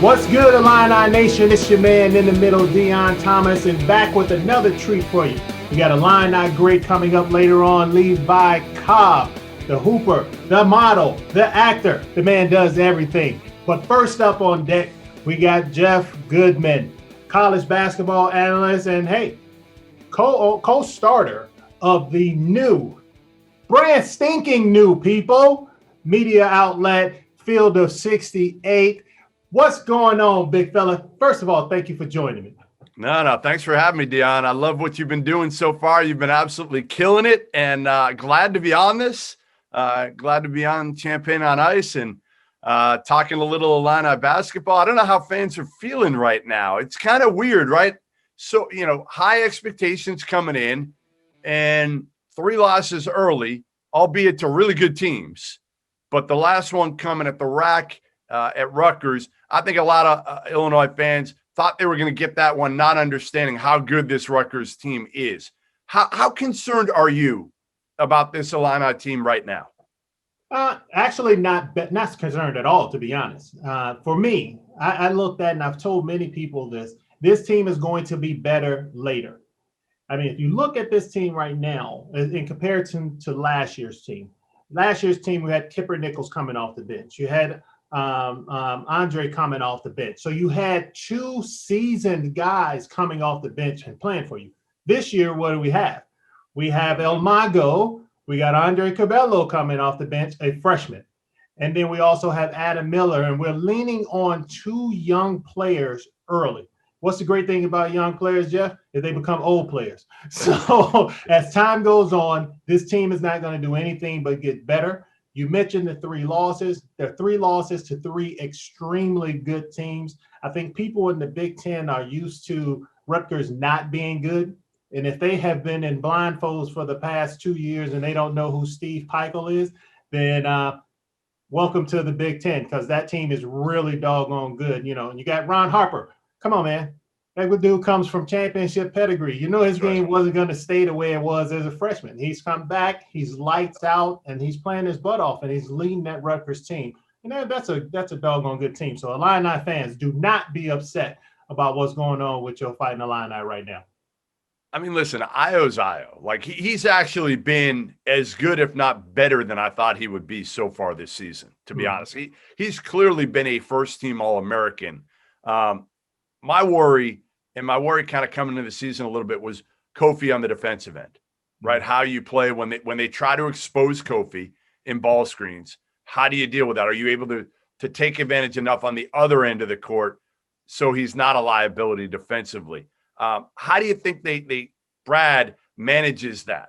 What's good, Illini Nation? It's your man in the middle, Deon Thomas, and back with another treat for you. We got a Illini great coming up later on, Levi Cobb, the hooper, the model, the actor. The man does everything. But first up on deck, we got Jeff Goodman, college basketball analyst, and hey, co-starter of the new, brand stinking new people, media outlet, Field of 68. What's going on, big fella? First of all, thank you for joining me. No. Thanks for having me, Deon. I love what you've been doing so far. You've been absolutely killing it, and glad to be on this. Glad to be on Champaign on Ice and talking a little Illini basketball. I don't know how fans are feeling right now. It's kind of weird, right? So, high expectations coming in and 3 losses early, albeit to really good teams. But the last one coming at the rack at Rutgers, I think a lot of Illinois fans thought they were going to get that one, not understanding how good this Rutgers team is. How concerned are you about this Illini team right now? Actually, not concerned at all, to be honest. For me, I looked at, and I've told many people this team is going to be better later. I mean, if you look at this team right now, in comparison to last year's team, we had Kipper Nichols coming off the bench. You had Andre coming off the bench. So you had 2 seasoned guys coming off the bench and playing for you. This year, what do we have? We have El Mago. We got Andre Cabello coming off the bench, a freshman. And then we also have Adam Miller, and we're leaning on 2 young players early. What's the great thing about young players, Jeff? Is they become old players. So as time goes on, this team is not going to do anything but get better. You mentioned the 3 losses. There are 3 losses to 3 extremely good teams. I think people in the Big Ten are used to Rutgers not being good. And if they have been in blindfolds for the past 2 years and they don't know who Steve Peichel is, then welcome to the Big Ten, because that team is really doggone good. And you got Ron Harper. Come on, man. That dude comes from championship pedigree. His game wasn't going to stay the way it was as a freshman. He's come back, he's lights out, and he's playing his butt off, and he's leading that Rutgers team. And that's a doggone good team. So Illini fans, do not be upset about what's going on with your Fighting Illini right now. I mean, listen, Ayo's Ayo. Like, he's actually been as good, if not better, than I thought he would be so far this season, to be honest. He's clearly been a first-team All-American. My worry kind of coming into the season a little bit was Kofi on the defensive end, right? How you play when they try to expose Kofi in ball screens. How do you deal with that? Are you able to take advantage enough on the other end of the court so he's not a liability defensively? How do you think Brad manages that?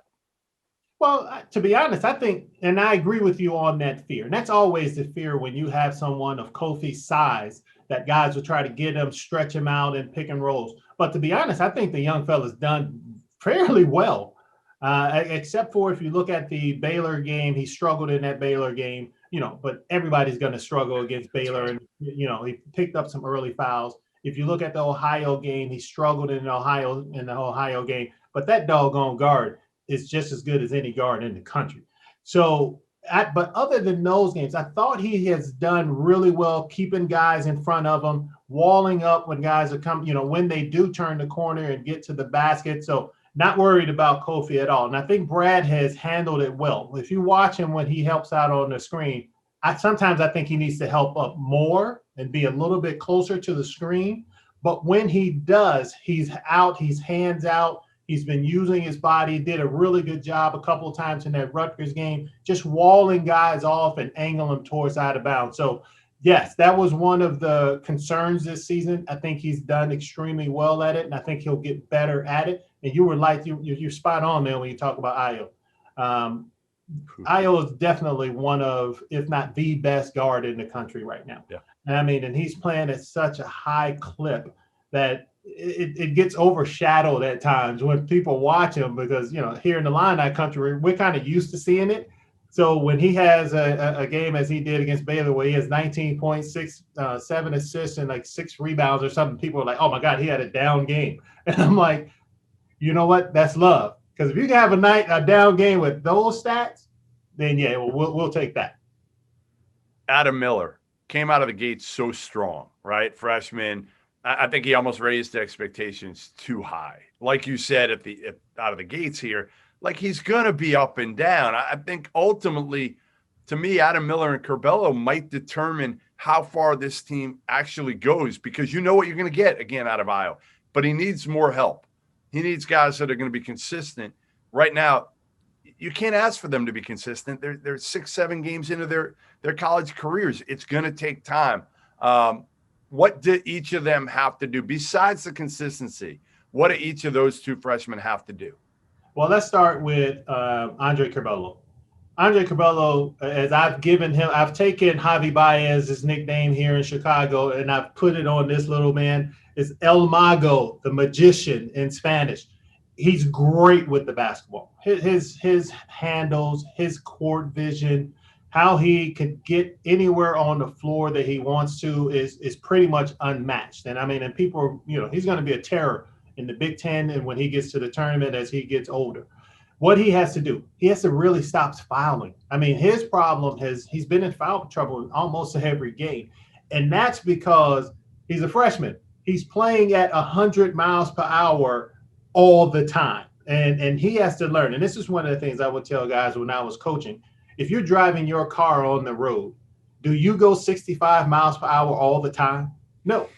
Well, to be honest, I think, and I agree with you on that fear. And that's always the fear when you have someone of Kofi's size, that guys will try to get him, stretch him out, and pick and rolls. But to be honest, I think the young fella's done fairly well, except for if you look at the Baylor game, he struggled in that Baylor game, but everybody's going to struggle against Baylor. And, he picked up some early fouls. If you look at the Ohio game, he struggled in the Ohio game, but that doggone guard is just as good as any guard in the country. So, but other than those games, I thought he has done really well keeping guys in front of him, walling up when guys are coming, when they do turn the corner and get to the basket. So not worried about Kofi at all. And I think Brad has handled it well. If you watch him when he helps out on the screen, sometimes I think he needs to help up more and be a little bit closer to the screen. But when he does, he's out, he's hands out. He's been using his body, did a really good job a couple of times in that Rutgers game, just walling guys off and angling them towards out of bounds. So, yes, that was one of the concerns this season. I think he's done extremely well at it, and I think he'll get better at it. And you're spot on, man, when you talk about Ayo. Ayo is definitely one of, if not the best guard in the country right now. Yeah. And he's playing at such a high clip that it gets overshadowed at times when people watch him, because, here in the Illini country, we're kind of used to seeing it. So when he has a game as he did against Baylor, where he has 19 points, 7 assists, and like 6 rebounds or something, people are like, oh my God, he had a down game. And I'm like, you know what? That's love. Because if you can have a down game with those stats, then we'll take that. Adam Miller came out of the gate so strong, right? Freshman. I think he almost raised the expectations too high. Like you said out of the gates here, like he's going to be up and down. I think ultimately, to me, Adam Miller and Curbelo might determine how far this team actually goes, because you know what you're going to get again out of Ayo. But he needs more help. He needs guys that are going to be consistent. Right now, you can't ask for them to be consistent. They're 6-7 games into their college careers. It's going to take time. What do each of them have to do besides the consistency? What do each of those two freshmen have to do? Well, let's start with Andre Curbelo. Andre Curbelo, as I've taken Javi Baez's nickname here in Chicago, and I've put it on this little man. It's El Mago, the magician in Spanish. He's great with the basketball. His handles, his court vision, how he could get anywhere on the floor that he wants to is pretty much unmatched. And I mean, and people, he's going to be a terror in the Big Ten and when he gets to the tournament as he gets older. What he has to do, he has to really stop fouling. I mean, his problem he's been in foul trouble in almost every game. And that's because he's a freshman. He's playing at 100 miles per hour all the time. And he has to learn. And this is one of the things I would tell guys when I was coaching. If you're driving your car on the road, do you go 65 miles per hour all the time? No.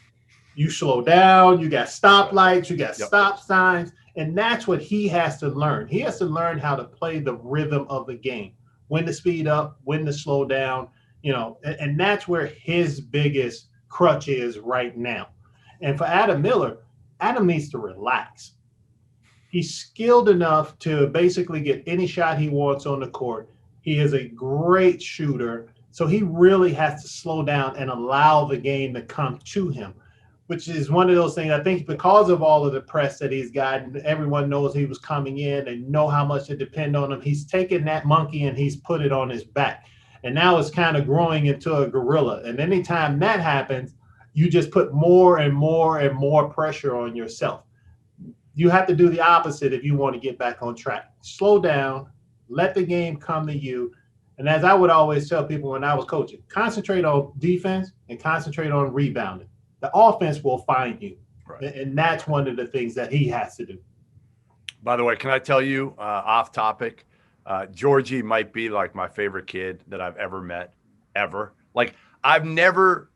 You slow down, you got stoplights, you got stop signs, and that's what he has to learn. He has to learn how to play the rhythm of the game, when to speed up, when to slow down, and that's where his biggest crutch is right now. And for Adam Miller, Adam needs to relax. He's skilled enough to basically get any shot he wants on the court. He is a great shooter, so he really has to slow down and allow the game to come to him, which is one of those things. I think because of all of the press that he's gotten, everyone knows he was coming in and know how much to depend on him. He's taken that monkey and he's put it on his back. And now it's kind of growing into a gorilla. And anytime that happens, you just put more and more and more pressure on yourself. You have to do the opposite if you want to get back on track. Slow down, let the game come to you. And as I would always tell people when I was coaching, concentrate on defense and concentrate on rebounding. The offense will find you. Right. And that's one of the things that he has to do. By the way, can I tell you, off topic, Georgie might be like my favorite kid that I've ever met, ever. Like, I've never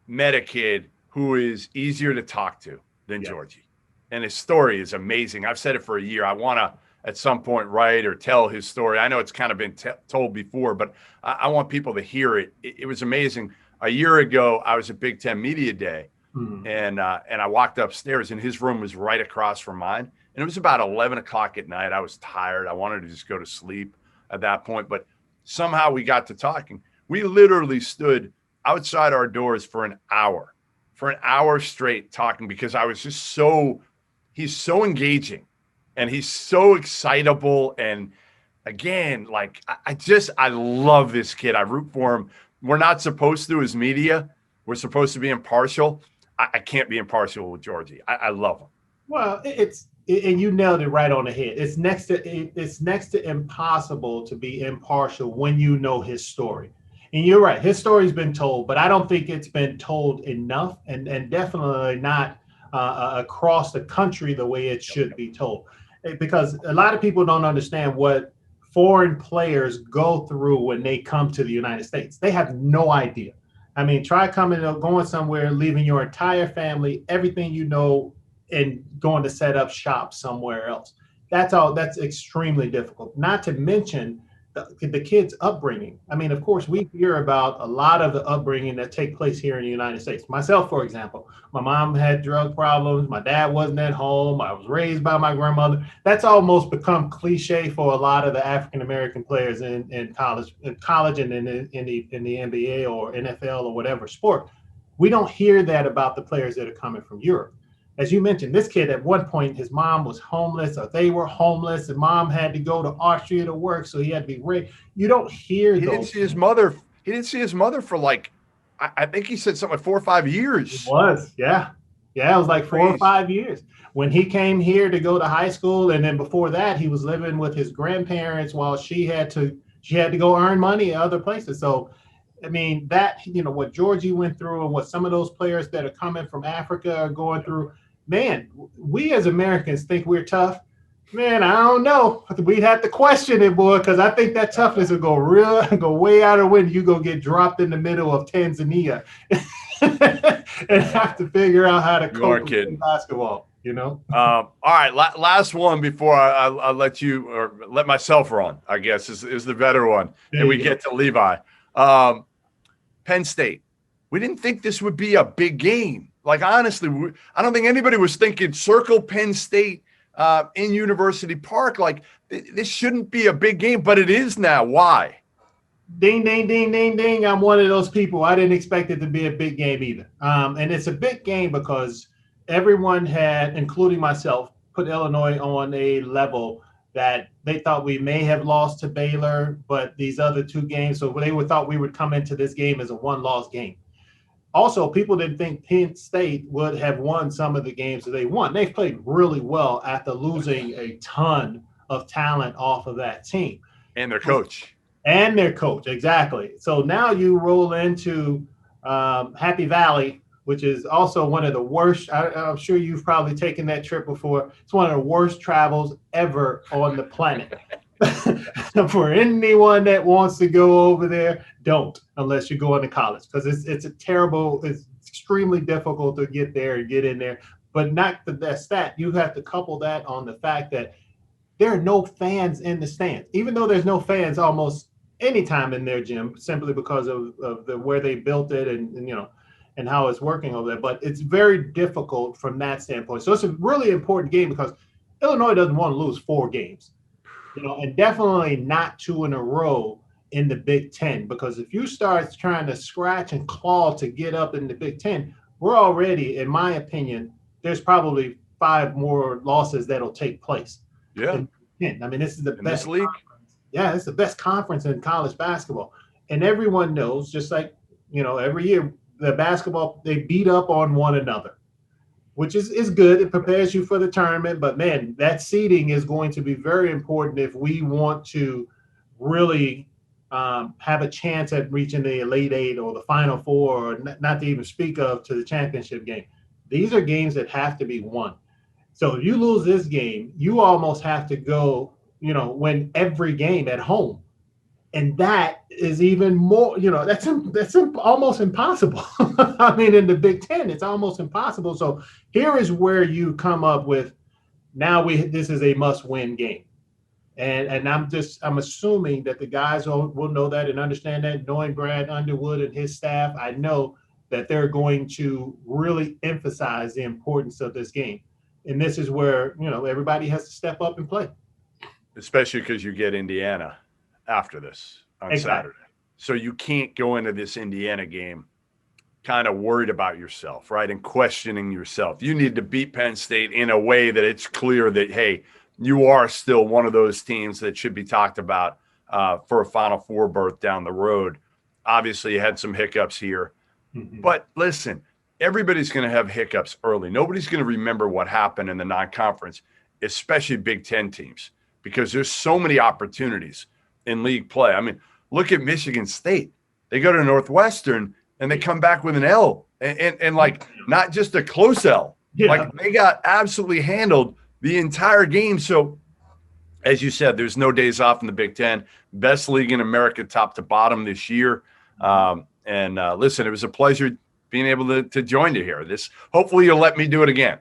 met a kid who is easier to talk to than Georgie. And his story is amazing. I've said it for a year. I want to, at some point, write or tell his story. I know it's kind of been told before, but I want people to hear it. It was amazing. A year ago, I was at Big Ten Media Day, and I walked upstairs, and his room was right across from mine. And it was about 11 o'clock at night. I was tired. I wanted to just go to sleep at that point. But somehow we got to talking. We literally stood outside our doors for an hour straight talking, because I was just he's so engaging and he's so excitable. And again, like, I love this kid. I root for him. We're not supposed to as media. We're supposed to be impartial. I can't be impartial with Georgie. I love him. Well, and you nailed it right on the head. It's next to impossible to be impartial when you know his story. And you're right, his story's been told, but I don't think it's been told enough, and definitely not across the country the way it should be told. Because a lot of people don't understand what foreign players go through when they come to the United States. They have no idea. I mean, try going somewhere, leaving your entire family, everything you know, and going to set up shop somewhere else. That's extremely difficult. Not to mention the kids' upbringing. I mean, of course, we hear about a lot of the upbringing that take place here in the United States. Myself, for example, my mom had drug problems. My dad wasn't at home. I was raised by my grandmother. That's almost become cliche for a lot of the African-American players in college and in the NBA or NFL or whatever sport. We don't hear that about the players that are coming from Europe. As you mentioned, this kid at one point, his mom was homeless, or they were homeless, and mom had to go to Austria to work, so he had to be raised. You don't hear those. He didn't see his mother for, like, I think he said something like 4 or 5 years. It was, yeah. Yeah, it was like 4 or 5 years. When he came here to go to high school, and then before that, he was living with his grandparents while she had to go earn money at other places. So I mean, that, what Georgie went through and what some of those players that are coming from Africa are going through, man, we as Americans think we're tough. Man, I don't know. We'd have to question it, boy, because I think that toughness will go way out of the window. You go get dropped in the middle of Tanzania and have to figure out how to cope with basketball. All right, last one before I let you or let myself run, I guess, is the better one. There and we you get to Levi. Penn State. We didn't think this would be a big game. Like, honestly, I don't think anybody was thinking circle Penn State in University Park. Like, this shouldn't be a big game, but it is now. Why? Ding, ding, ding, ding, ding. I'm one of those people. I didn't expect it to be a big game either. And it's a big game because everyone had, including myself, put Illinois on a level that they thought we may have lost to Baylor, but these other two games, so they thought we would come into this game as a one-loss game. Also, people didn't think Penn State would have won some of the games that they won. They've played really well after losing a ton of talent off of that team. And their coach. Exactly. So now you roll into Happy Valley, which is also one of the worst. I'm sure you've probably taken that trip before. It's one of the worst travels ever on the planet. For anyone that wants to go over there, don't, unless you're going to college, because it's extremely difficult to get there and get in there. But not that you have to couple that on the fact that there are no fans in the stands, even though there's no fans almost any time in their gym, simply because of where they built it and how it's working over there. But it's very difficult from that standpoint. So it's a really important game because Illinois doesn't want to lose 4 games, and definitely not 2 in a row in the Big Ten, because if you start trying to scratch and claw to get up in the Big Ten, we're already, in my opinion, there's probably 5 more losses that'll take place. Yeah. I mean, this is the best league. Yeah, it's the best conference in college basketball. And everyone knows, just like, every year, the basketball, they beat up on one another, which is good. It prepares you for the tournament. But, man, that seeding is going to be very important if we want to really have a chance at reaching the Elite Eight or the Final Four, or not to even speak of to the championship game. These are games that have to be won. So if you lose this game, you almost have to go, win every game at home. And that is even more, that's almost impossible. I mean, in the Big Ten, it's almost impossible. So here is where you come up with, this is a must-win game. And I'm assuming that the guys will know that and understand that. Knowing Brad Underwood and his staff, I know that they're going to really emphasize the importance of this game. And this is where, everybody has to step up and play. Especially because you get Indiana after this on Saturday. So you can't go into this Indiana game kind of worried about yourself, right? And questioning yourself. You need to beat Penn State in a way that it's clear that, hey, you are still one of those teams that should be talked about for a Final Four berth down the road. Obviously, you had some hiccups here. Mm-hmm. But listen, everybody's going to have hiccups early. Nobody's going to remember what happened in the non-conference, especially Big Ten teams, because there's so many opportunities in league play. I mean, look at Michigan State. They go to Northwestern and they come back with an L and like not just a close L. Yeah. Like they got absolutely handled the entire game. So as you said, there's no days off in the Big Ten. Best league in America, top to bottom this year. Listen, it was a pleasure being able to join you here. Hopefully you'll let me do it again.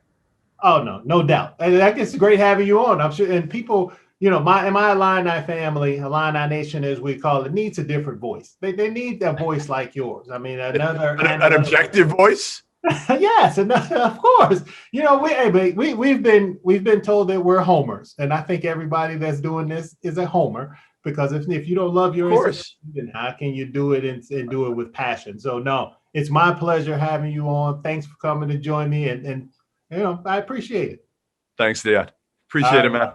Oh, no doubt. And it's great having you on. I'm sure. And people, my Illini family, Illini Nation, as we call it, needs a different voice. They need a voice like yours. I mean, an objective voice. Yes, and of course. We've been told that we're homers, and I think everybody that's doing this is a homer, because if you don't love your institution, then how can you do it and do it with passion? So no, it's my pleasure having you on. Thanks for coming to join me, and I appreciate it. Thanks, Deon. Appreciate it, man.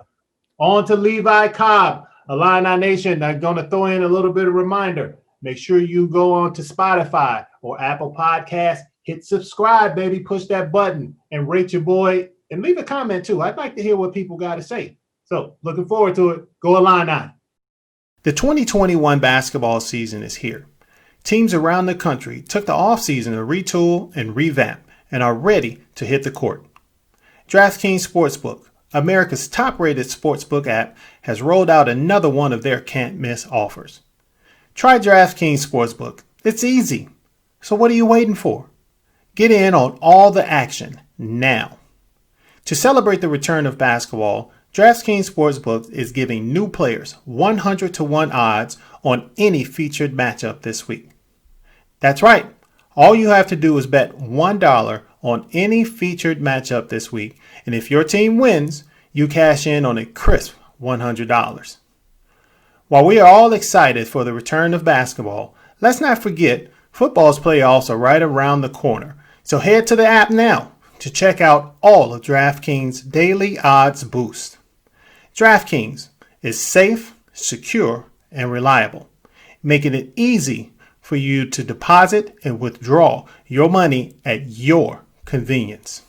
On to Levi Cobb, Illini Nation. I'm going to throw in a little bit of reminder. Make sure you go on to Spotify or Apple Podcasts. Hit subscribe, baby. Push that button and rate your boy and leave a comment too. I'd like to hear what people got to say. So looking forward to it. Go Illini. The 2021 basketball season is here. teams around the country took the offseason to retool and revamp and are ready to hit the court. DraftKings Sportsbook, America's top-rated sportsbook app, has rolled out another one of their can't-miss offers. Try DraftKings Sportsbook. It's easy. So what are you waiting for? Get in on all the action now. To celebrate the return of basketball, DraftKings Sportsbook is giving new players 100-to-1 odds on any featured matchup this week. That's right. All you have to do is bet $1 on any featured matchup this week, and if your team wins, you cash in on a crisp $100. While we are all excited for the return of basketball, let's not forget football's playoffs are right around the corner. So head to the app now to check out all of DraftKings' daily odds boost. DraftKings is safe, secure, and reliable, making it easy for you to deposit and withdraw your money at your convenience.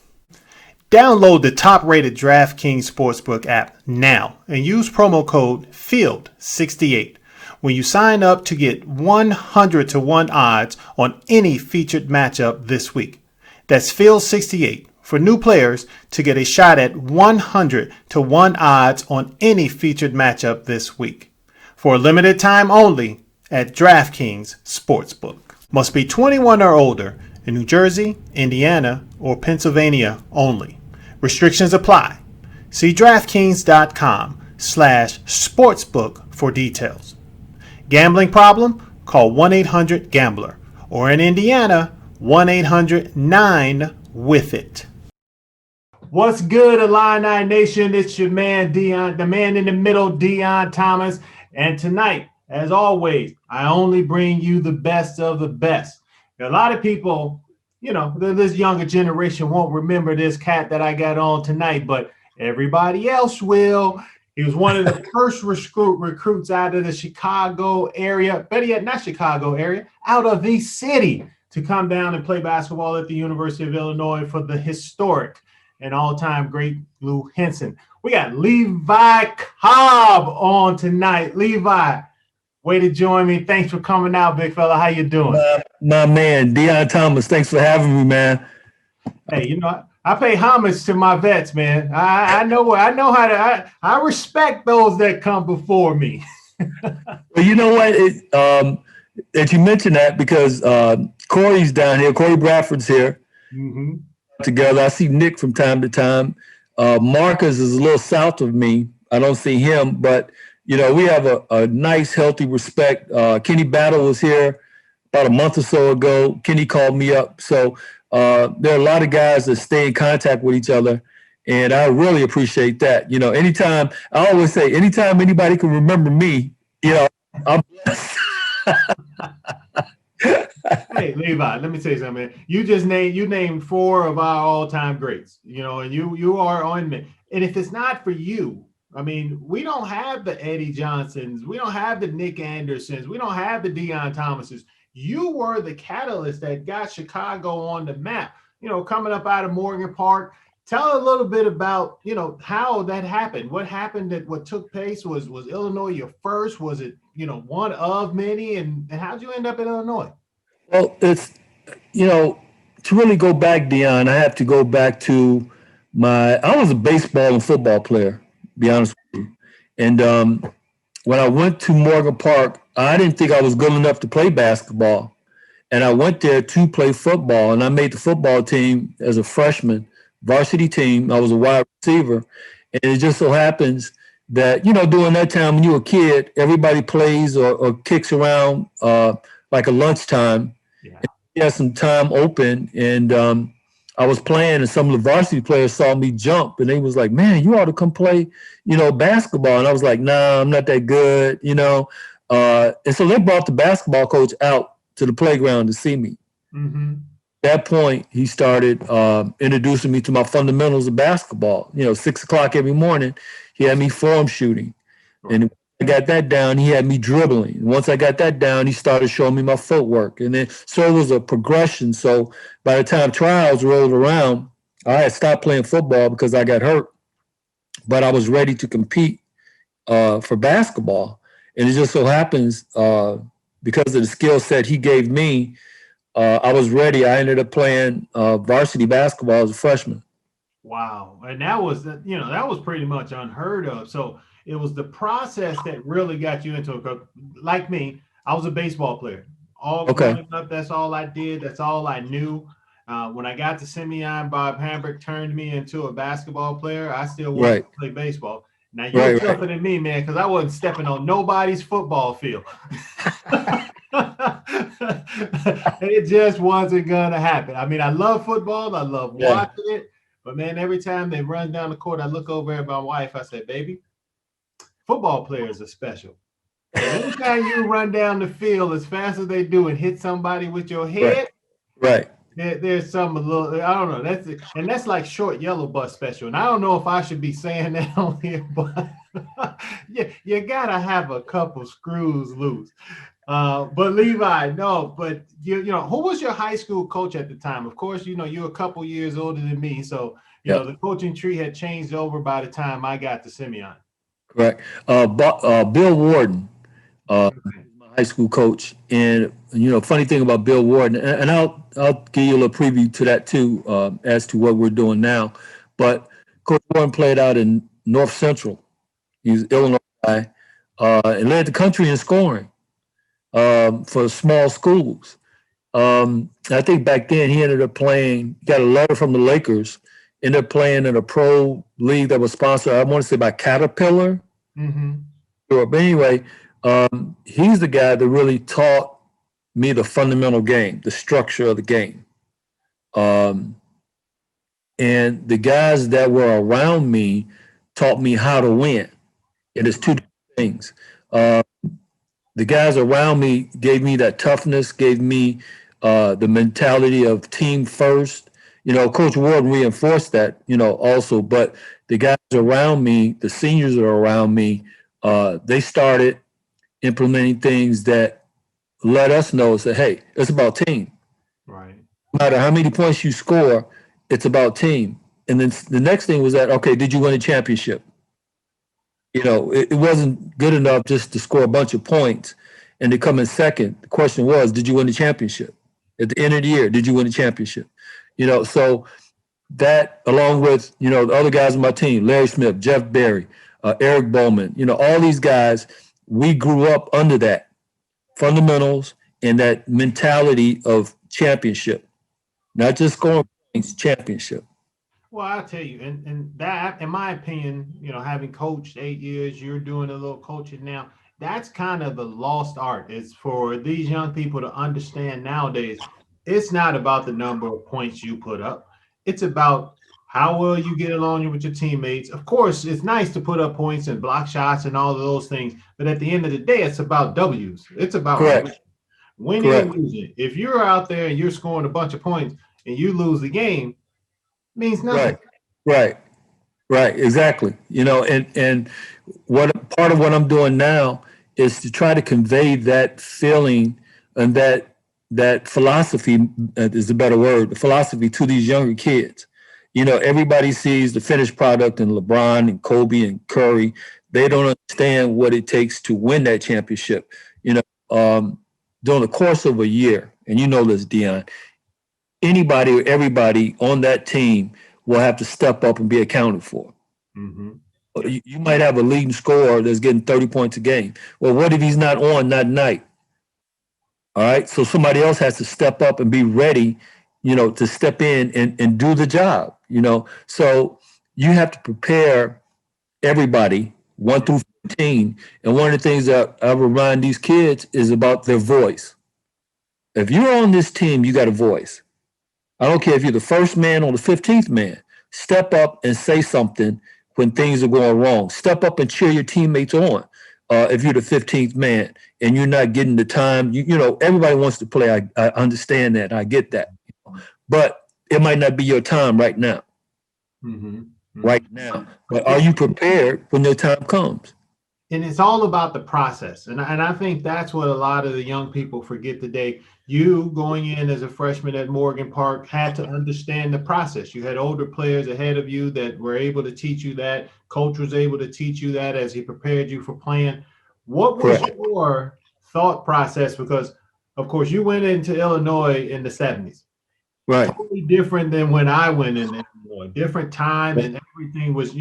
Download the top-rated DraftKings Sportsbook app now and use promo code FIELD68 when you sign up to get 100-to-1 odds on any featured matchup this week. That's FIELD68 for new players to get a shot at 100-to-1 odds on any featured matchup this week. For a limited time only at DraftKings Sportsbook. Must be 21 or older in New Jersey, Indiana, or Pennsylvania only. Restrictions apply. See DraftKings.com/sportsbook for details. Gambling problem? Call 1-800-GAMBLER or in Indiana, 1-800-9-WITH-IT. What's good, Illini Nation? It's your man, Deon, the man in the middle, Deon Thomas. And tonight, as always, I only bring you the best of the best. A lot of people, this younger generation won't remember this cat that I got on tonight, but everybody else will. He was one of the first recruits out of the Chicago area, better yet, not Chicago area, out of the city to come down and play basketball at the University of Illinois for the historic and all-time great Lou Henson. We got Levi Cobb on tonight. Levi, way to join me. Thanks for coming out, big fella. How you doing? My man, Deon Thomas. Thanks for having me, man. Hey, I pay homage to my vets, man. I respect those that come before me. Well, you know what? That you mentioned that because Corey's down here. Corey Bradford's here. Mm-hmm. Together. I see Nick from time to time. Marcus is a little south of me. I don't see him, but we have a nice, healthy respect. Kenny Battle was here about a month or so ago. Kenny called me up. So there are a lot of guys that stay in contact with each other, and I really appreciate that. Anytime, I always say, anytime anybody can remember me, I'm blessed. Hey, Levi, let me tell you something, man. You named 4 of our all-time greats, and you are on me. And if it's not for you, I mean, we don't have the Eddie Johnsons. We don't have the Nick Andersons. We don't have the Deon Thomases. You were the catalyst that got Chicago on the map, coming up out of Morgan Park. Tell a little bit about, how that happened. What happened what took place? Was Illinois your first? Was it, one of many? And how'd you end up in Illinois? Well, it's, to really go back, Deon, I have to go back to I was a baseball and football player, to be honest with you. And when I went to Morgan Park, I didn't think I was good enough to play basketball. And I went there to play football, and I made the football team as a freshman, varsity team. I was a wide receiver. And it just so happens that, during that time when you're a kid, everybody plays or kicks around like a lunchtime. Yeah. We had some time open, and I was playing, and some of the varsity players saw me jump, and they was like, "Man, you ought to come play, basketball." And I was like, "Nah, I'm not that good, And so they brought the basketball coach out to the playground to see me. Mm-hmm. At that point, he started introducing me to my fundamentals of basketball. 6:00 every morning, he had me form shooting, and I got that down. He had me dribbling. Once I got that down, he started showing me my footwork. And then, so it was a progression. So by the time trials rolled around, I had stopped playing football because I got hurt, but I was ready to compete for basketball. And it just so happens because of the skill set he gave me, I was ready. I ended up playing varsity basketball as a freshman. Wow. And that was, that was pretty much unheard of. So it was the process that really got you into it. Like me, I was a baseball player. All growing up, that's all I did. That's all I knew. When I got to Simeon, Bob Hambrick turned me into a basketball player. I still wanted to play baseball. Now you're tougher than me, man, because I wasn't stepping on nobody's football field. It just wasn't gonna happen. I mean, I love football. I love watching it. But man, every time they run down the court, I look over at my wife. I say, "Baby, football players are special. Every time you run down the field as fast as they do and hit somebody with your head, there's some a little, I don't know. That's like short yellow bus special. And I don't know if I should be saying that on here, but yeah, you gotta have a couple screws loose. But Levi, no, but who was your high school coach at the time? Of course, you're a couple years older than me, so the coaching tree had changed over by the time I got to Simeon. Correct. Bill Warden, my high school coach, and funny thing about Bill Warden, and I'll give you a little preview to that too, as to what we're doing now. But Coach Warden played out in North Central. He's an Illinois guy, and led the country in scoring for small schools. I think back then he ended up playing. Got a letter from the Lakers. Ended up playing in a pro league that was sponsored, I want to say, by Caterpillar. Mm-hmm. Sure. But anyway, he's the guy that really taught me the fundamental game, the structure of the game. And the guys that were around me taught me how to win. And it's two different things. The guys around me gave me that toughness, gave me the mentality of team first. Coach Warden reinforced that, also. But the guys around me, the seniors that are around me, they started implementing things that let us know, say, hey, it's about team. Right. No matter how many points you score, it's about team. And then the next thing was that, okay, did you win a championship? It wasn't good enough just to score a bunch of points and to come in second. The question was, did you win the championship? At the end of the year, did you win the championship? So that, along with, the other guys on my team, Larry Smith, Jeff Berry, Eric Bowman, all these guys, we grew up under that fundamentals and that mentality of championship, not just scoring points, championship. Well, I'll tell you, and that, in my opinion, having coached 8 years, you're doing a little coaching now. That's kind of the lost art. It's for these young people to understand nowadays. It's not about the number of points you put up. It's about how well you get along with your teammates. Of course, it's nice to put up points and block shots and all of those things, but at the end of the day, it's about W's. It's about winning and losing. If you're out there and you're scoring a bunch of points and you lose the game, means nothing. Right. Exactly. And what part of what I'm doing now is to try to convey that feeling and that philosophy is the better word, the philosophy to these younger kids. Everybody sees the finished product in LeBron and Kobe and Curry. They don't understand what it takes to win that championship. During the course of a year, and this, Deon, anybody or everybody on that team will have to step up and be accounted for. Mm-hmm. You might have a leading scorer that's getting 30 points a game. Well, what if he's not on that night? All right. So somebody else has to step up and be ready, to step in and do the job, So you have to prepare everybody 1 through 15. And one of the things that I remind these kids is about their voice. If you're on this team, you got a voice. I don't care if you're the first man or the 15th man. Step up and say something when things are going wrong. Step up and cheer your teammates on. If you're the 15th man and you're not getting the time, everybody wants to play. I understand that. I get that. But it might not be your time right now. Mm-hmm. Right now. But are you prepared when your time comes? And it's all about the process. And I think that's what a lot of the young people forget today. You going in as a freshman at Morgan Park had to understand the process. You had older players ahead of you that were able to teach you that. Coach was able to teach you that as he prepared you for playing. What was your thought process? Because, of course, you went into Illinois in the 70s. Right. Totally different than when I went in Illinois. Different time, and everything was,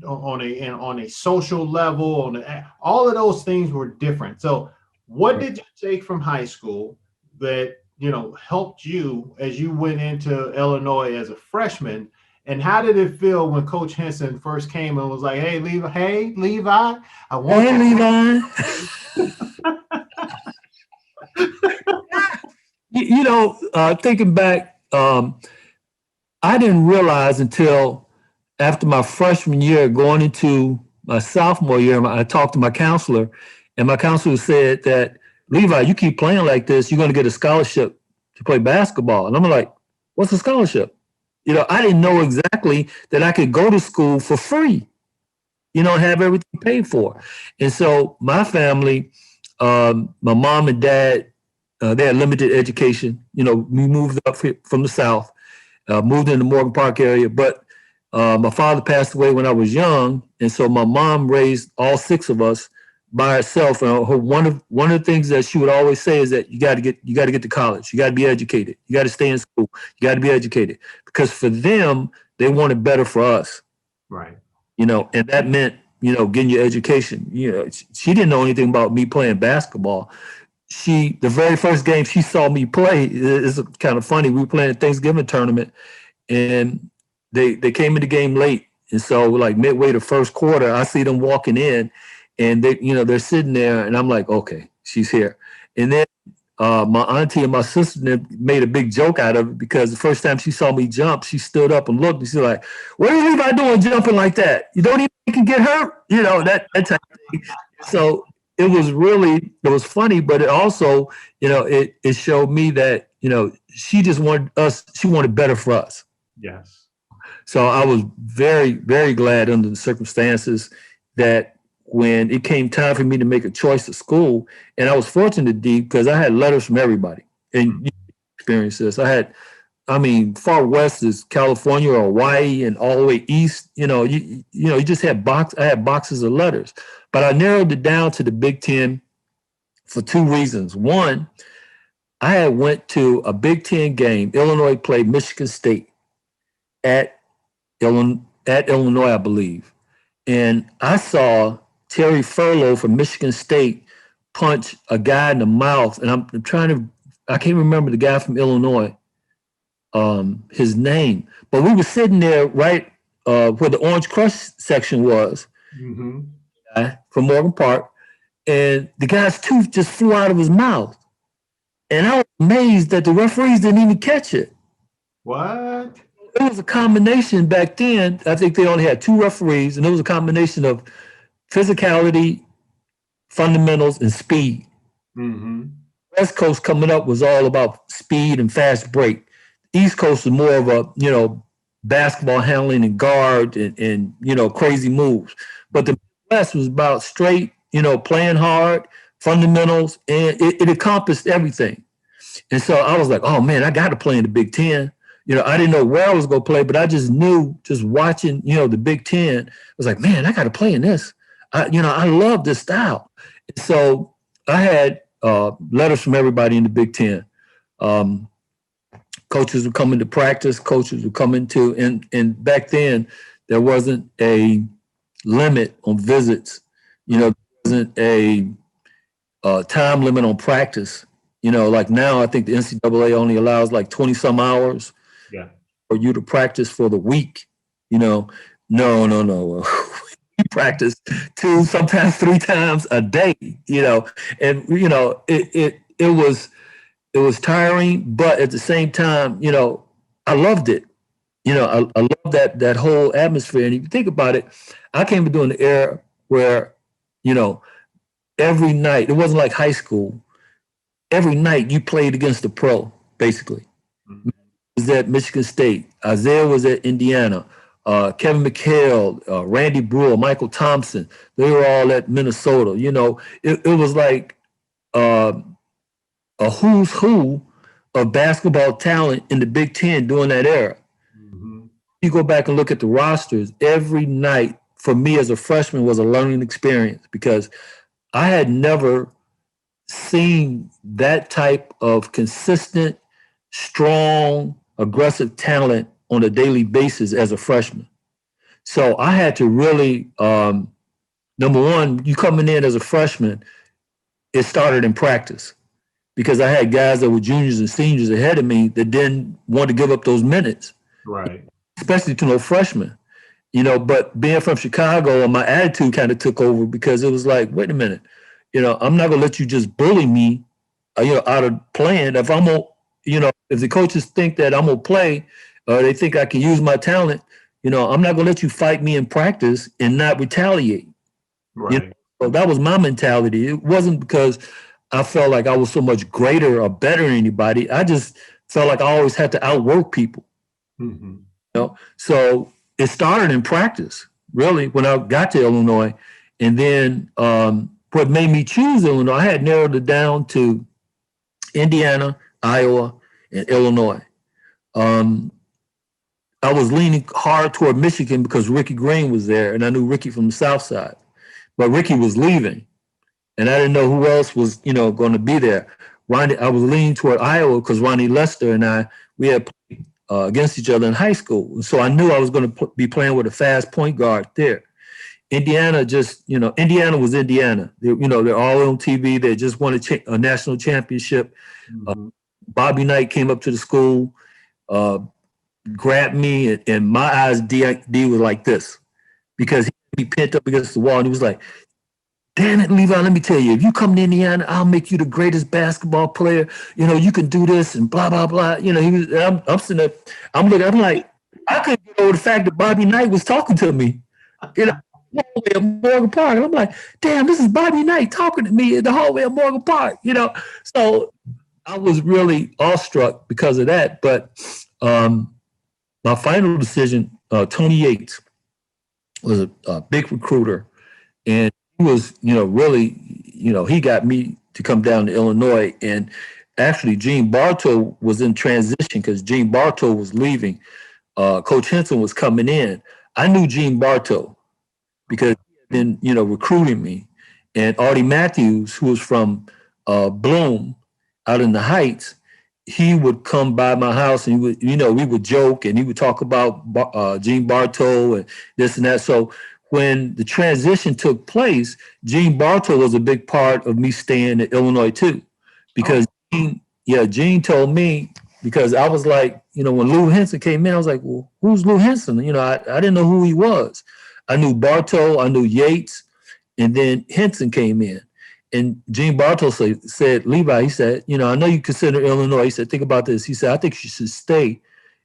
on a social level, all of those things were different. So, what did you take from high school that helped you as you went into Illinois as a freshman? And how did it feel when Coach Henson first came and was like, "Hey, Levi, I want Levi." Thinking back, I didn't realize until after my freshman year, going into my sophomore year, I talked to my counselor, and my counselor said that, "Levi, you keep playing like this, you're going to get a scholarship to play basketball." And I'm like, "What's a scholarship?" I didn't know exactly that I could go to school for free, and have everything paid for. And so my family, my mom and dad, they had limited education. We moved up from the South, moved in the Morgan Park area, but my father passed away when I was young. And so my mom raised all six of us by herself. And one of the things that she would always say is that you got to get to college. You got to be educated. You got to stay in school. You got to be educated, because for them, they wanted better for us. Right. And that meant, getting your education. She didn't know anything about me playing basketball. The very first game she saw me play is kind of funny. We were playing a Thanksgiving tournament, and they came in the game late. And so like midway the first quarter, I see them walking in, and they're sitting there, and I'm like, okay, she's here. And then my auntie and my sister made a big joke out of it, because the first time she saw me jump, she stood up and looked, and she's like, "What is Levi doing jumping like that? You don't even think you can get hurt?" That type of thing. So it was funny, but it also, it showed me that, she just she wanted better for us. Yes. So I was very, very glad under the circumstances that when it came time for me to make a choice of school, and I was fortunate, D, because I had letters from everybody, and you experienced this. Far west is California or Hawaii, and all the way east, you just had I had boxes of letters. But I narrowed it down to the Big Ten for two reasons. One, I had went to a Big Ten game. Illinois played Michigan State at Illinois, I believe. And I saw Terry Furlow from Michigan State punch a guy in the mouth. And I can't remember the guy from Illinois, his name. But we were sitting there right where the Orange Crush section was, from Morgan Park. And the guy's tooth just flew out of his mouth. And I was amazed that the referees didn't even catch it. What? It was a combination back then. I think they only had two referees, and it was a combination of physicality, fundamentals, and speed. West Coast coming up was all about speed and fast break. East Coast was more of a, basketball handling and guard and crazy moves. But the West was about straight, playing hard, fundamentals, and it encompassed everything. And so I was like, oh man, I got to play in the Big Ten. I didn't know where I was going to play, but I just knew, just watching, the Big Ten, I was like, man, I got to play in this. I love this style. And so I had letters from everybody in the Big Ten. Coaches would come into practice, coaches would come into, and back then there wasn't a limit on visits. There wasn't a time limit on practice. Like now, I think the NCAA only allows like 20 some hours for you to practice for the week. No. We practice 2, sometimes 3 times a day, and it was tiring, but at the same time, I loved it. I love that whole atmosphere. And if you think about it, I came to during the era where, every night, it wasn't like high school. Every night you played against a pro, basically. Was at Michigan State. Isaiah was at Indiana. Kevin McHale, Randy Brewer, Michael Thompson, they were all at Minnesota. It was like a who's who of basketball talent in the Big Ten during that era. You go back and look at the rosters, every night for me as a freshman was a learning experience, because I had never seen that type of consistent, strong, aggressive talent on a daily basis as a freshman. So I had to really, number one, you coming in as a freshman, it started in practice because I had guys that were juniors and seniors ahead of me that didn't want to give up those minutes, Right. especially to no freshmen. But being from Chicago, my attitude kind of took over because it was like, wait a minute, I'm not gonna let you just bully me, out of playing. If I'm gonna, if the coaches think that I'm gonna play, or they think I can use my talent, I'm not gonna let you fight me in practice and not retaliate. Right. So that was my mentality. It wasn't because I felt like I was so much greater or better than anybody. I just felt like I always had to outwork people. Mm-hmm. So it started in practice, really, when I got to Illinois. And then what made me choose Illinois, I had narrowed it down to Indiana, Iowa, and Illinois. I was leaning hard toward Michigan because Ricky Green was there, and I knew Ricky from the South Side. But Ricky was leaving, and I didn't know who else was, going to be there. I was leaning toward Iowa because Ronnie Lester and we had played against each other in high school. So I knew I was going to be playing with a fast point guard there. Indiana Indiana was Indiana. They're all on TV. They just won a national championship. Mm-hmm. Bobby Knight came up to the school, grabbed me, and my eyes, D was like this because he pinned up against the wall, and he was like, damn it, Levi, let me tell you, if you come to Indiana, I'll make you the greatest basketball player. You can do this and blah, blah, blah. I'm sitting there, I'm looking, I'm like, I couldn't get over the fact that Bobby Knight was talking to me, hallway of Morgan Park. And I'm like, damn, this is Bobby Knight talking to me in the hallway of Morgan Park, So I was really awestruck because of that. But my final decision, Tony Yates was a big recruiter, and he was, really, he got me to come down to Illinois. And actually, Gene Bartow was in transition because Gene Bartow was leaving. Coach Henson was coming in. I knew Gene Bartow because he had been, recruiting me. And Artie Matthews, who was from Bloom out in the Heights, he would come by my house and we would joke and he would talk about Gene Bartow and this and that. So when the transition took place, Gene Bartow was a big part of me staying in Illinois too, because Gene told me, because I was like, when Lou Henson came in, I was like, well, who's Lou Henson? I didn't know who he was. I knew Bartow, I knew Yates, and then Henson came in. And Gene Bartow said, Levi, he said, I know you consider Illinois. He said, think about this. He said, I think you should stay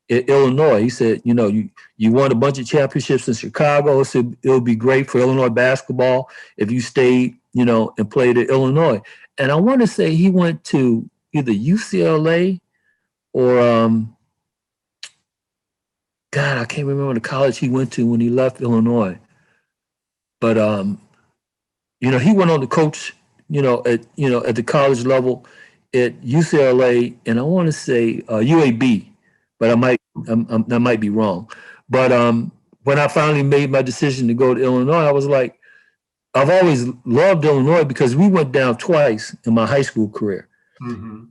in Illinois. He said, you won a bunch of championships in Chicago. He said, it would be great for Illinois basketball if you stayed, and played at Illinois. And I want to say he went to either UCLA or, God, I can't remember the college he went to when he left Illinois. But, he went on to coach, at the college level at UCLA, and I want to say UAB, but I might be wrong. But when I finally made my decision to go to Illinois, I was like, I've always loved Illinois because we went down twice in my high school career. Mm-hmm.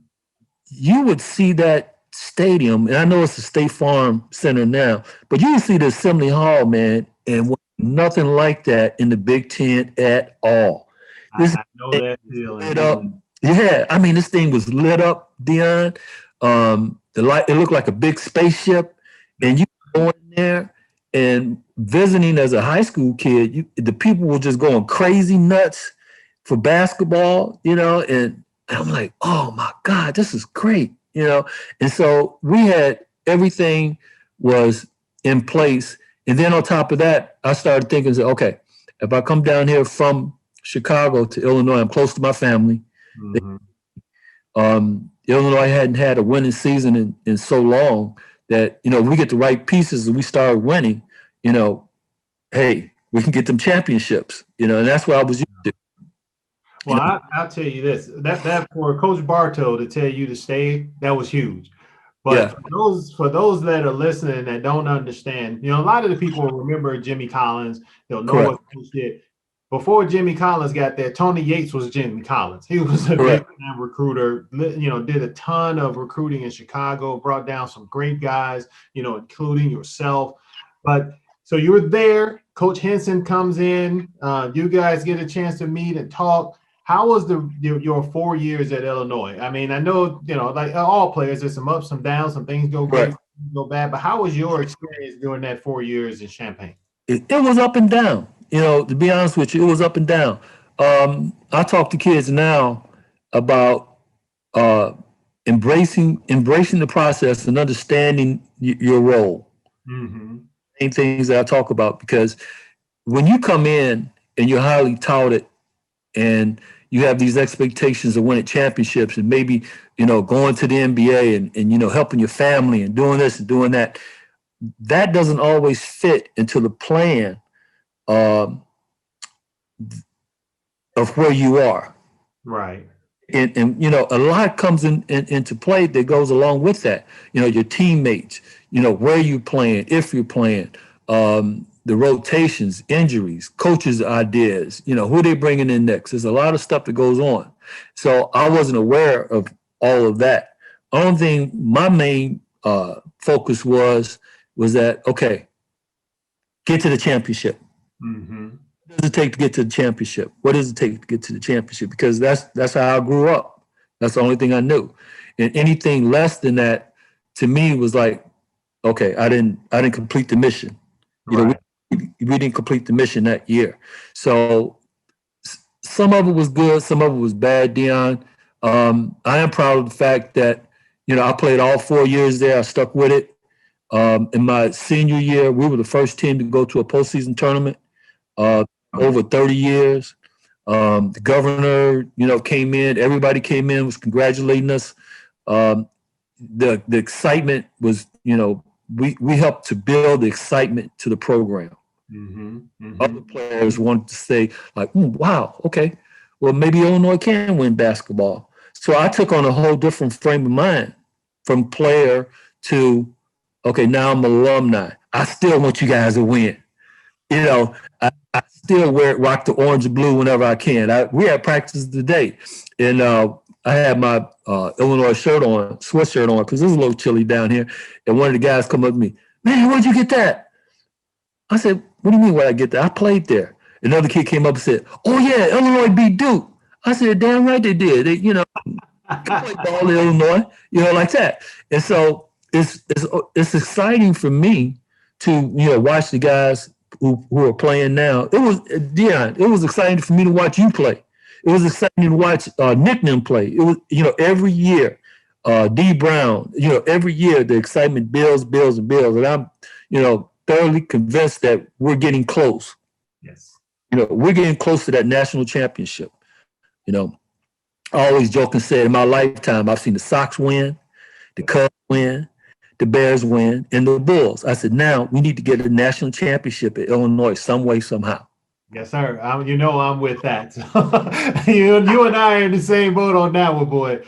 You would see that stadium, and I know it's the State Farm Center now, but you would see the Assembly Hall, man, and nothing like that in the Big Ten at all. I know that feeling. Lit up. Yeah, I mean, this thing was lit up, Deon. The light, it looked like a big spaceship, and you go in there and visiting as a high school kid, the people were just going crazy nuts for basketball, and I'm like, oh my God, this is great, And so we had everything was in place. And then on top of that, I started thinking, okay, if I come down here from Chicago to Illinois, I'm close to my family. Mm-hmm. Illinois hadn't had a winning season in so long that, we get the right pieces and we start winning, hey, we can get them championships, and that's what I was used to. Well, I'll tell you this, that for Coach Bartow to tell you to stay, that was huge. But for those that are listening that don't understand, a lot of the people will remember Jimmy Collins, they'll know what Coach did. before Jimmy Collins got there, Tony Yates was Jimmy Collins. He was a big time recruiter, did a ton of recruiting in Chicago, brought down some great guys, including yourself. But so you were there. Coach Henson comes in. You guys get a chance to meet and talk. How was your 4 years at Illinois? I mean, I know, like all players, there's some ups, some downs, some things go great, go bad. But how was your experience during that 4 years in Champaign? It was up and down. To be honest with you, it was up and down. I talk to kids now about embracing the process and understanding your role. Mm-hmm. Main things that I talk about, because when you come in and you're highly touted and you have these expectations of winning championships and maybe, going to the NBA and helping your family and doing this and doing that, that doesn't always fit into the plan of where you are. Right. And a lot comes into play that goes along with that. Your teammates, where you playing, if you're playing, the rotations, injuries, coaches' ideas, who they bringing in next. There's a lot of stuff that goes on. So I wasn't aware of all of that. Only thing, my main focus was that, okay, get to the championship. Mm-hmm. What does it take to get to the championship? What does it take to get to the championship? Because that's how I grew up. That's the only thing I knew. And anything less than that, to me, was like, okay, I didn't complete the mission. Right. We didn't complete the mission that year. So some of it was good, some of it was bad, Deon. I am proud of the fact that, I played all 4 years there. I stuck with it. In my senior year, we were the first team to go to a postseason tournament over 30 years. The governor, came in. Everybody came in, was congratulating us. The excitement was, we helped to build the excitement to the program. Mm-hmm. Mm-hmm. Other players wanted to say, like, wow, okay, well, maybe Illinois can win basketball. So I took on a whole different frame of mind from player to, okay, now I'm an alumni. I still want you guys to win. I still rock the orange and blue whenever I can. We had practice today, and I had my Illinois sweatshirt on, because it was a little chilly down here. And one of the guys come up to me, man, where'd you get that? I said, what do you mean where'd I get that? I played there. Another kid came up and said, oh yeah, Illinois beat Duke. I said, damn right they did. They, played ball in Illinois, like that. And so it's exciting for me to, watch the guys who are playing now. It was, Deon, it was exciting for me to watch you play. It was exciting to watch Nick and them play. It was, every year, D Brown, every year the excitement builds. And I'm, thoroughly convinced that we're getting close. Yes. We're getting close to that national championship. I always joke and say in my lifetime, I've seen the Sox win, the Cubs win, the Bears win, and the Bulls. I said, now we need to get a national championship at Illinois some way, somehow. Yes, sir. I'm with that. you and I are in the same boat on that one, boy.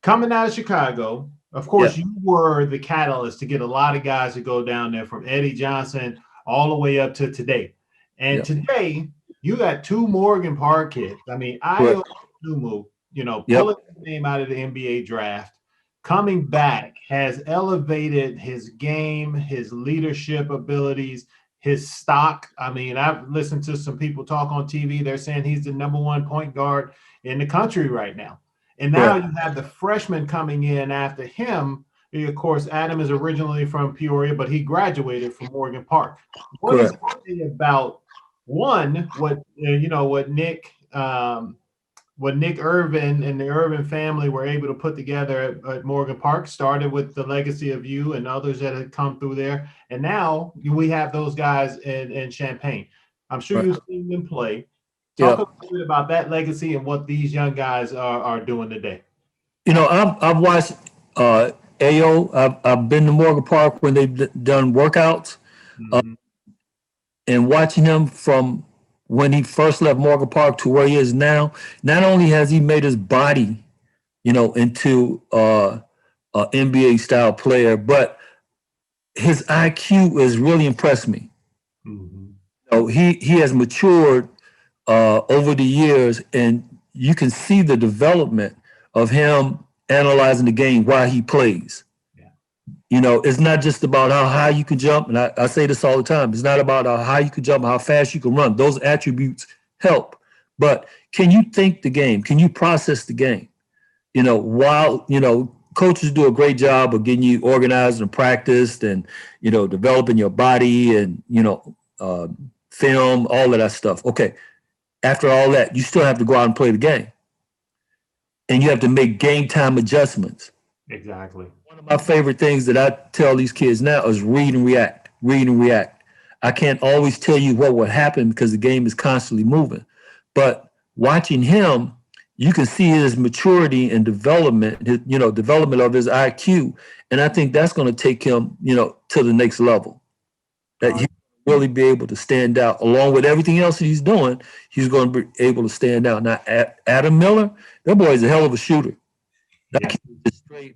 Coming out of Chicago, of course, you were the catalyst to get a lot of guys to go down there, from Eddie Johnson all the way up to today. And today, you got two Morgan Park kids. I mean, Ayo Dosunmo, pulling his name out of the NBA draft, coming back, has elevated his game, his leadership abilities, his stock. I mean, I've listened to some people talk on TV. They're saying he's the #1 point guard in the country right now. And now you have the freshman coming in after him. Of course, Adam is originally from Peoria, but he graduated from Morgan Park. What is it about, one, what Nick Irvin and the Irvin family were able to put together at Morgan Park, started with the legacy of you and others that had come through there. And now we have those guys in Champaign. I'm sure you've seen them play. Talk a little bit about that legacy and what these young guys are doing today. I've watched Ayo. I've been to Morgan Park when they've done workouts, and watching him from when he first left Morgan Park to where he is now. Not only has he made his body, into an NBA style player, but his IQ has really impressed me. know, he has matured over the years, and you can see the development of him analyzing the game while he plays. Yeah. You know, it's not just about how high you can jump, and I say this all the time. It's not about how high you can jump, how fast you can run. Those attributes help, but can you think the game? Can you process the game? You know, while coaches do a great job of getting you organized and practiced, and developing your body, and film, all of that stuff. Okay, after all that, you still have to go out and play the game, and you have to make game time adjustments. Exactly. One of my favorite things that I tell these kids now is read and react. Read and react. I can't always tell you what will happen because the game is constantly moving, but watching him, you can see his maturity and development, development of his IQ, and I think that's going to take him, to the next level. That he really be able to stand out along with everything else that he's doing. He's going to be able to stand out. Now, Adam Miller, that boy is a hell of a shooter. Yeah.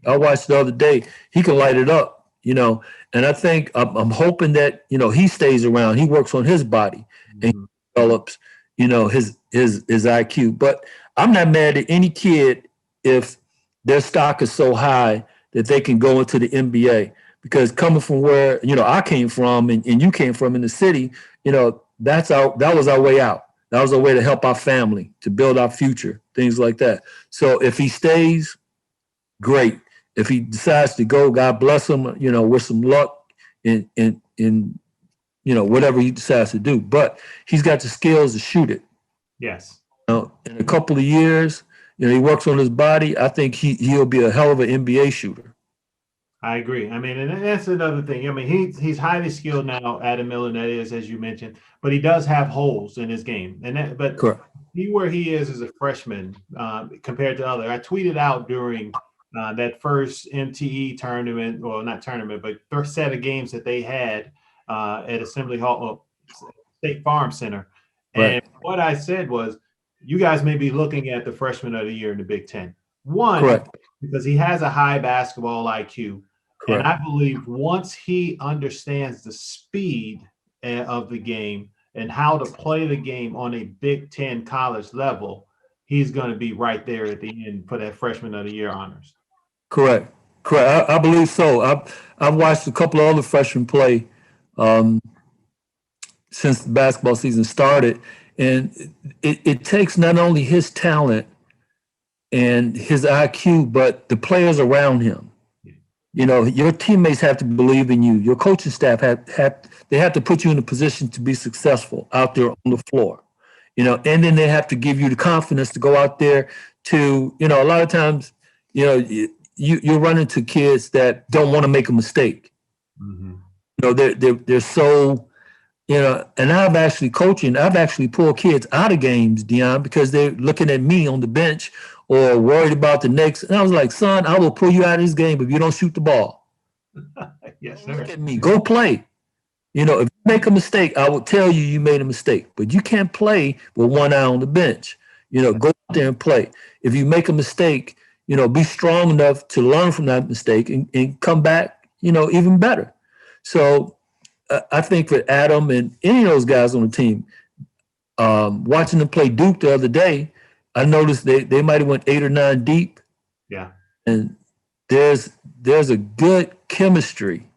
I watched the other day. He can light it up, and I think I'm hoping that, he stays around. He works on his body and he develops, his IQ. But I'm not mad at any kid if their stock is so high that they can go into the NBA. Because coming from where, I came from and you came from in the city, that was our way out. That was our way to help our family, to build our future, things like that. So if he stays, great. If he decides to go, God bless him, with some luck in whatever he decides to do. But he's got the skills to shoot it. Yes. In a couple of years, he works on his body. I think he'll be a hell of an NBA shooter. I agree. I mean, and that's another thing. I mean, he's highly skilled now, Adam Miller, that is, as you mentioned, but he does have holes in his game. But Correct. See where he is as a freshman compared to other. I tweeted out during that first MTE tournament, well, not tournament, but first set of games that they had at Assembly Hall, State Farm Center. Right. And what I said was, you guys may be looking at the freshman of the year in the Big Ten. One, Correct. because he has a high basketball IQ. Correct. And I believe once he understands the speed of the game and how to play the game on a Big Ten college level, he's going to be right there at the end for that freshman of the year honors. Correct. I believe so. I've watched a couple of other freshmen play since the basketball season started, and it takes not only his talent and his IQ, but the players around him. Your teammates have to believe in you. Your coaching staff they have to put you in a position to be successful out there on the floor. And then they have to give you the confidence to go out there to, a lot of times, you run into kids that don't want to make a mistake. Mm-hmm. They're so, and I've actually pulled kids out of games, Deon, because they're looking at me on the bench or worried about the next. And I was like, son, I will pull you out of this game if you don't shoot the ball. Yes, sir. Look at me. Go play. If you make a mistake, I will tell you made a mistake. But you can't play with one eye on the bench. Go out there and play. If you make a mistake, be strong enough to learn from that mistake and come back, even better. So I think for Adam and any of those guys on the team, watching them play Duke the other day, I noticed they might have went 8 or 9 deep. Yeah. And there's a good chemistry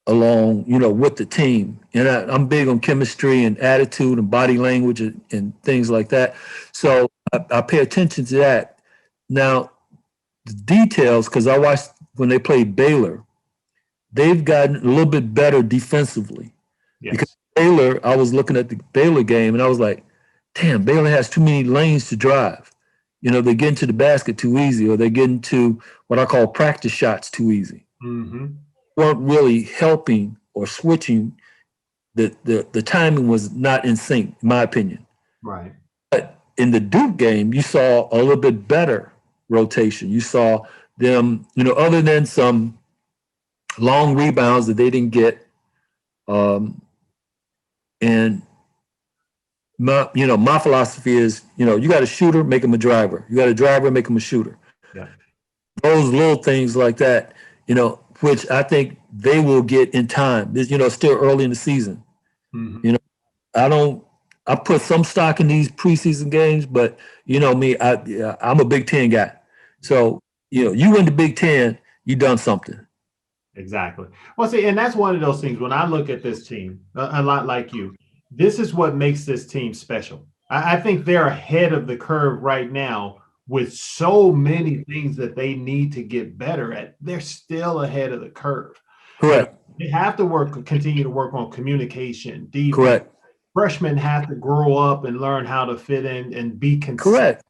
along, with the team. And I'm big on chemistry and attitude and body language and things like that. So I pay attention to that. Now, the details, because I watched when they played Baylor, they've gotten a little bit better defensively. Yes. Because Baylor, I was looking at the Baylor game and I was like, damn, Baylor has too many lanes to drive. They get into the basket too easy, or they get into what I call practice shots too easy. Mm-hmm. Weren't really helping or switching. The timing was not in sync, in my opinion. Right. But in the Duke game, you saw a little bit better rotation. You saw them, other than some long rebounds that they didn't get, and my philosophy is, you got a shooter, make him a driver. You got a driver, make him a shooter. Yeah. Those little things like that, which I think they will get in time. It's, still early in the season. Mm-hmm. I put some stock in these preseason games, but you know me, I'm a Big Ten guy. So, you win the Big Ten, you done something. Exactly. Well, see, and that's one of those things when I look at this team, a lot like you, this is what makes this team special. I think they're ahead of the curve right now with so many things that they need to get better at. They're still ahead of the curve. Correct. They have to continue to work on communication, defense. Correct. Freshmen have to grow up and learn how to fit in and be consistent. Correct.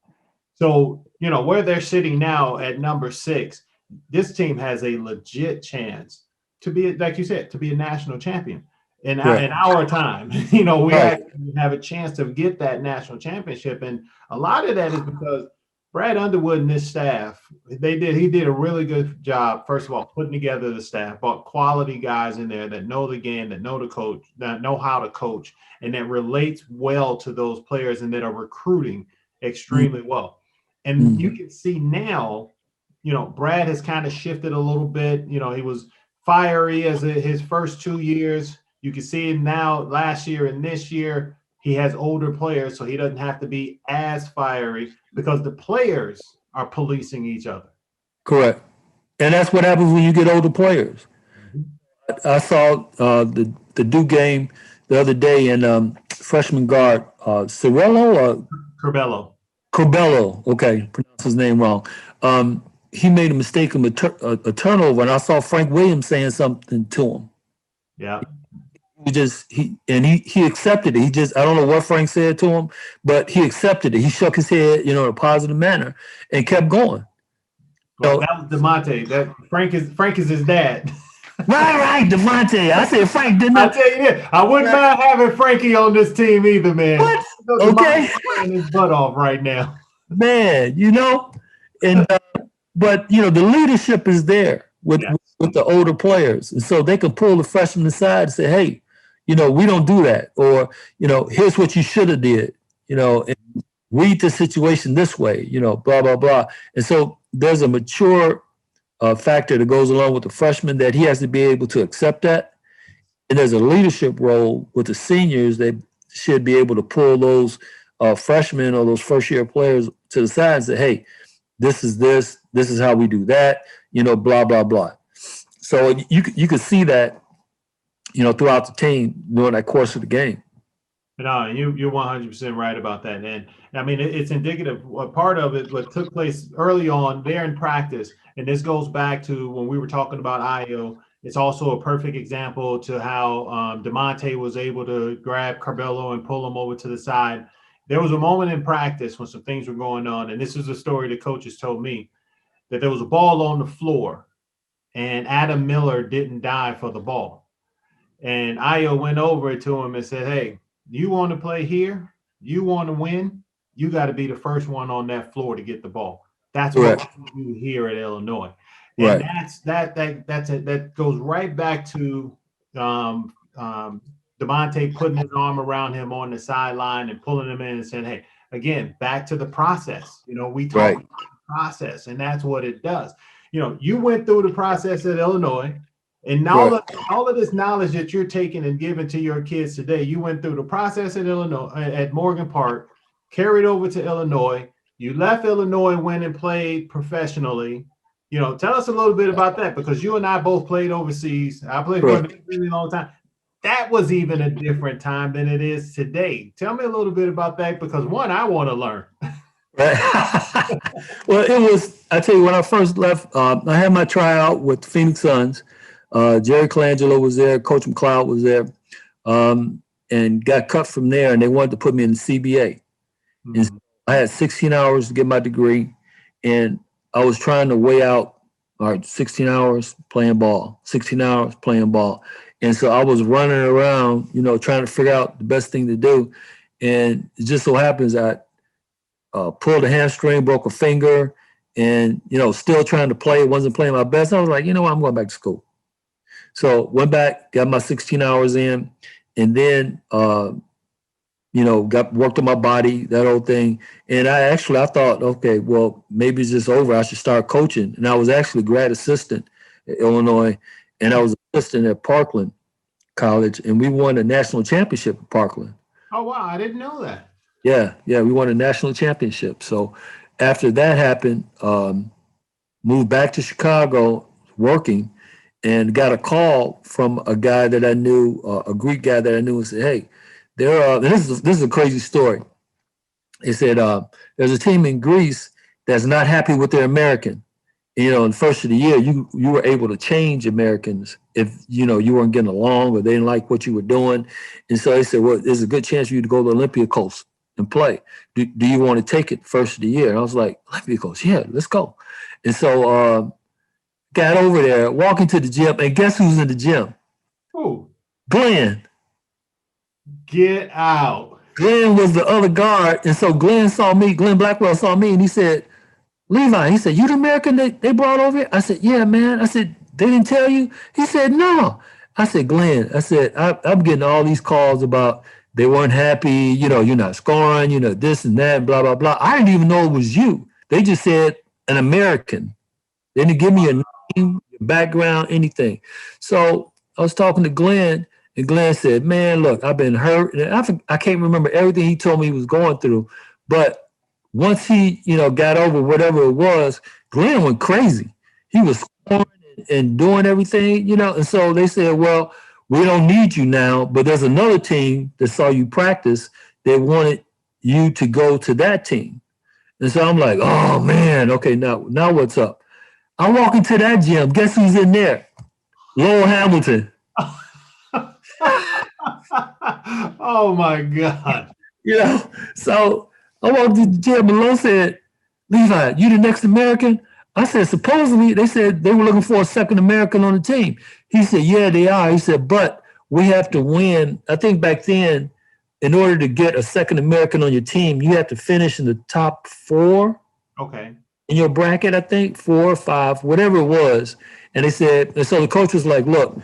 So, where they're sitting now at number 6, this team has a legit chance to be, like you said, to be a national champion in our time. We actually have a chance to get that national championship. And a lot of that is because Brad Underwood and his staff, he did a really good job, first of all, putting together the staff, brought quality guys in there that know the game, that know the coach, that know how to coach, and that relates well to those players and that are recruiting extremely well. And you can see now, Brad has kind of shifted a little bit. He was fiery as his first 2 years. You can see it now last year and this year. He has older players, so he doesn't have to be as fiery because the players are policing each other. Correct. And that's what happens when you get older players. Mm-hmm. I saw the Duke game the other day, and freshman guard, Cirillo or Corbello. Okay, pronounced his name wrong. He made a mistake of a turnover, and I saw Frank Williams saying something to him. Yeah. He accepted it. I don't know what Frank said to him, but he accepted it. He shook his head, in a positive manner and kept going. Well, that was DeMonte. That Frank is his dad. Right, DeMonte. I said Frank did not. I'll tell you this. I wouldn't mind having Frankie on this team either, man. What? Okay. Playing his butt off right now. Man, and but the leadership is there with the older players, and so they can pull the freshmen aside and say, "Hey, we don't do that," or here's what you should have did, and read the situation this way, blah blah blah. And so there's a mature factor that goes along with the freshman that he has to be able to accept that, and there's a leadership role with the seniors that should be able to pull those freshmen or those first year players to the side and say, "Hey, this is how we do that," blah blah blah. So you could see that, throughout the team during that course of the game. No, you're 100% right about that. And I mean, it's indicative. Part of it, what took place early on there in practice, and this goes back to when we were talking about Ayo. It's also a perfect example to how DeMonte was able to grab Corbello and pull him over to the side. There was a moment in practice when some things were going on, and this is a story the coaches told me, that there was a ball on the floor, and Adam Miller didn't dive for the ball. And Ayo went over to him and said, "Hey, you want to play here? You want to win? You got to be the first one on that floor to get the ball. That's what we do here at Illinois." And that goes right back to DeMonte putting his arm around him on the sideline and pulling him in and saying, "Hey, again, back to the process. We talk about the process, and that's what it does." You went through the process at Illinois. And now all of this knowledge that you're taking and giving to your kids today, you went through the process at Illinois, at Morgan Park, carried over to Illinois. You left Illinois and went and played professionally. Tell us a little bit about that, because you and I both played overseas. I played for a really long time. That was even a different time than it is today. Tell me a little bit about that, because one, I want to learn. Well, I tell you, when I first left, I had my tryout with the Phoenix Suns. Jerry Colangelo was there, Coach McLeod was there, and got cut from there, and they wanted to put me in the CBA. Mm-hmm. And so I had 16 hours to get my degree, and I was trying to weigh out, all right, 16 hours playing ball, 16 hours playing ball. And so I was running around, trying to figure out the best thing to do. And it just so happens I pulled a hamstring, broke a finger, and, still trying to play. Wasn't playing my best. I was like, what, I'm going back to school. So went back, got my 16 hours in, and then, worked on my body, that whole thing. And I thought, okay, well, maybe it's just over. I should start coaching. And I was actually grad assistant at Illinois, and I was assistant at Parkland College, and we won a national championship at Parkland. Oh, wow. I didn't know that. Yeah, we won a national championship. So after that happened, moved back to Chicago working, and got a call from a guy that I knew, a Greek guy that I knew, and said, "Hey, there are." This is a crazy story. He said, "There's a team in Greece that's not happy with their American. In the first of the year, you were able to change Americans if you weren't getting along or they didn't like what you were doing, and so they said, well, there's a good chance for you to go to Olympia Coast and play. Do you want to take it first of the year?" And I was like, "Olympia Coast, yeah, let's go." And so got over there, walking to the gym, and guess who's in the gym? Ooh, Glenn. get out. Glenn was the other guard, and so Glenn Blackwell saw me, and he said, "Levi," he said, "you the American they brought over here?" I said, "Yeah, man." I said, "They didn't tell you?" He said, "No." I said, "Glenn," I said, I'm getting all these calls about they weren't happy, you're not scoring, this and that, blah, blah, blah. I didn't even know it was you. They just said an American. They didn't give me a name, background, anything. So I was talking to Glenn, and Glenn said, "Man, look, I've been hurt." And I can't remember everything he told me he was going through, but once he, got over whatever it was, Glenn went crazy. He was scoring and doing everything, and so they said, "Well, we don't need you now, but there's another team that saw you practice. They wanted you to go to that team." And so I'm like, "Oh man, okay, now what's up?" I walk into that gym. Guess who's in there? Lowell Hamilton. Oh my God. So I walked to the gym and Lowell said, "Levi, you the next American?" I said, "Supposedly," they said they were looking for a second American on the team. He said, "Yeah, they are." He said, "But we have to win." I think back then, in order to get a second American on your team, you have to finish in the top 4 Okay. in your bracket, I think 4 or 5, whatever it was. And they said, and so the coach was like, "Look,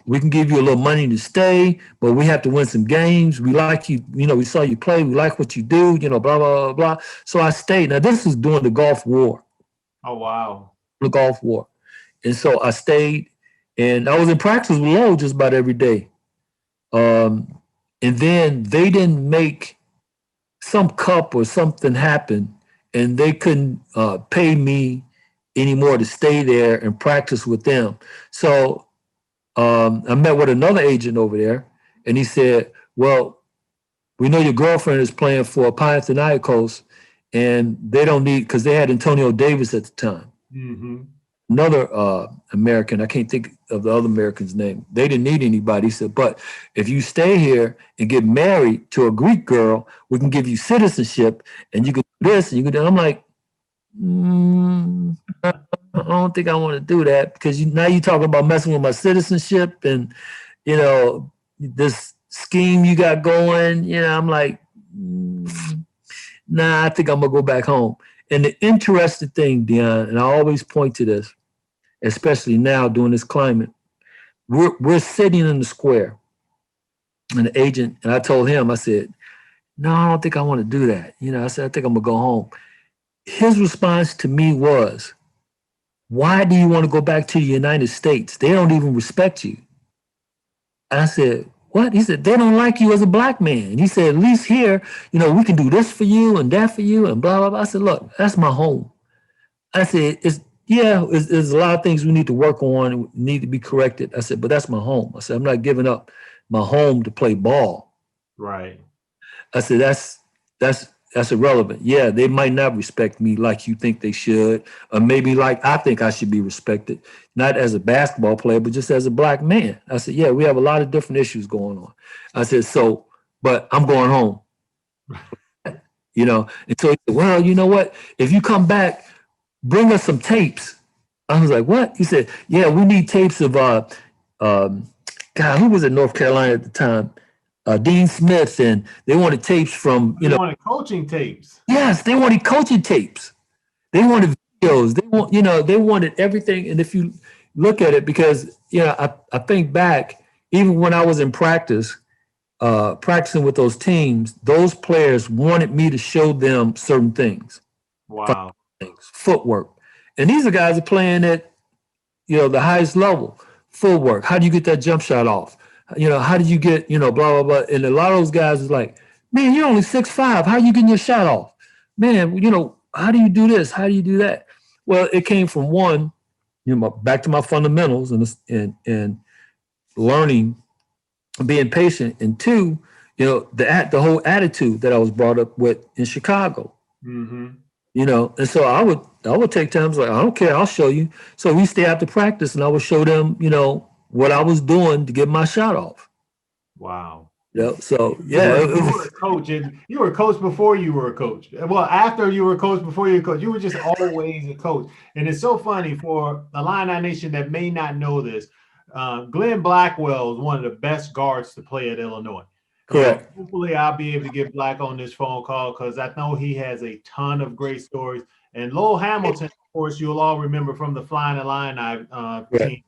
we can give you a little money to stay, but we have to win some games. We like you, we saw you play. We like what you do, blah, blah, blah, blah." So I stayed. Now, this was during the Gulf War. Oh, wow. The Gulf War. And so I stayed, and I was in practice with Lowe just about every day. And then they didn't make some cup or something happen, and they couldn't pay me anymore to stay there and practice with them. So I met with another agent over there, and he said, "Well, we know your girlfriend is playing for Panathinaikos, and they don't need," because they had Antonio Davis at the time. Mm-hmm. Another American, I can't think of the other American's name. They didn't need anybody. He said, "But if you stay here and get married to a Greek girl, we can give you citizenship, and you can do this and you can do." I'm like, I don't think I want to do that, because now you're talking about messing with my citizenship and this scheme you got going. I'm like, nah, I think I'm gonna go back home. And the interesting thing, Deon, and I always point to this, especially now during this climate, we're sitting in the square, and the agent, and I told him, I said, "No, I don't think I want to do that." I said, "I think I'm gonna go home." His response to me was, "Why do you want to go back to the United States? They don't even respect you." I said, "What?" He said, "They don't like you as a black man." And he said, "At least here, we can do this for you and that for you and blah, blah, blah." I said, "Look, that's my home." I said, there's a lot of things we need to work on and need to be corrected." I said, "But that's my home." I said, "I'm not giving up my home to play ball." Right. I said, that's irrelevant. Yeah, they might not respect me like you think they should, or maybe like I think I should be respected, not as a basketball player, but just as a black man. I said, "Yeah, we have a lot of different issues going on." I said, "So, but I'm going home." And so he said, "Well, you know what? If you come back, bring us some tapes." I was like, "What?" He said, "Yeah, we need tapes of God, who was in North Carolina at the time? Dean Smith, and they wanted tapes from, You wanted coaching tapes. yes, they wanted coaching tapes. They wanted videos. They wanted everything. And if you look at it, because, I think back, even when I was in practice, practicing with those teams, those players wanted me to show them certain things, Wow. footwork. And these are guys are playing at, the highest level. Footwork. How do you get that jump shot off? how did you get, blah, blah, blah. And a lot of those guys is like, man, you're only 6'5". How are you getting your shot off? Man, how do you do this? How do you do that? Well, it came from one, back to my fundamentals and learning, being patient, and two, the whole attitude that I was brought up with in Chicago. Mm-hmm. And so I would take times like, I don't care, I'll show you. So we stay after practice and I would show them, what I was doing to get my shot off. Wow. So yeah. You were a coach, and you were a coach before you were a coach. Well, after you were a coach, before you were a coach, you were just always a coach. And it's so funny for the Illini Nation that may not know this. Glenn Blackwell is one of the best guards to play at Illinois. Correct. Hopefully I'll be able to get Black on this phone call because I know he has a ton of great stories. And Lowell Hamilton, of course, you'll all remember from the Flying Illini team.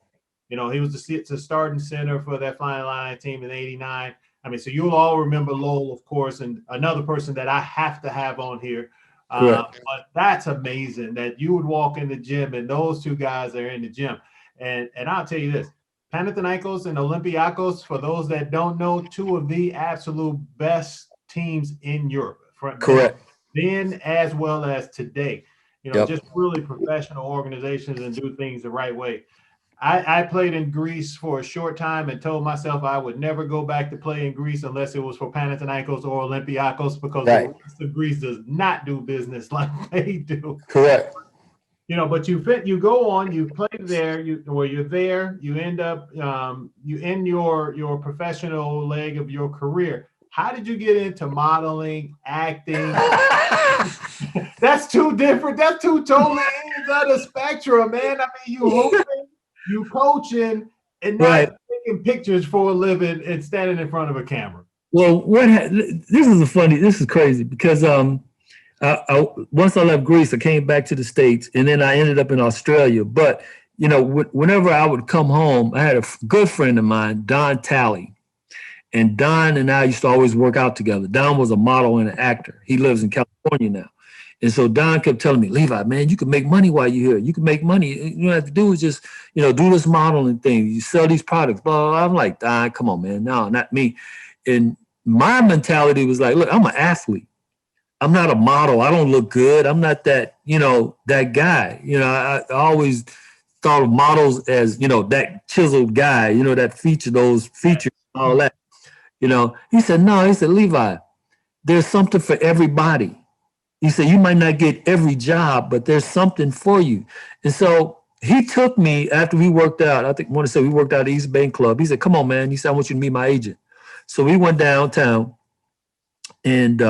He was the starting center for that Flying Illini team in '89. I mean, so you'll all remember Lowell, of course, and another person that I have to have on here. But that's amazing that you would walk in the gym and those two guys are in the gym. And I'll tell you this, Panathinaikos and Olympiacos, for those that don't know, two of the absolute best teams in Europe. Correct. Then as well as today. Just really professional organizations and do things the right way. I played in Greece for a short time and told myself I would never go back to play in Greece unless it was for Panathinaikos or Olympiacos because the rest of Greece does not do business like they do. Correct. But you go on, you play there, you're there, you end up, you end your professional leg of your career. How did you get into modeling, acting? That's two different, that's two totally ends of the spectrum, man. I mean, you hoping, you coaching, and not taking pictures for a living and standing in front of a camera. Well, this is crazy because once I left Greece, I came back to the States, and then I ended up in Australia. But, whenever I would come home, I had a good friend of mine, Don Talley. And Don and I used to always work out together. Don was a model and an actor. He lives in California now. And so Don kept telling me, Levi, man, you can make money while you're here. You can make money. You don't have to do is just, do this modeling thing. You sell these products, blah, blah, blah. I'm like, Don, come on, man. No, not me. And my mentality was like, look, I'm an athlete. I'm not a model. I don't look good. I'm not that, that guy. I always thought of models as, that chiseled guy, that those features, all that. He said, no, he said, Levi, there's something for everybody. He said, you might not get every job, but there's something for you. And so he took me after we worked out. I want to say we worked out at East Bank Club. He said, come on, man. He said, I want you to meet my agent. So we went downtown and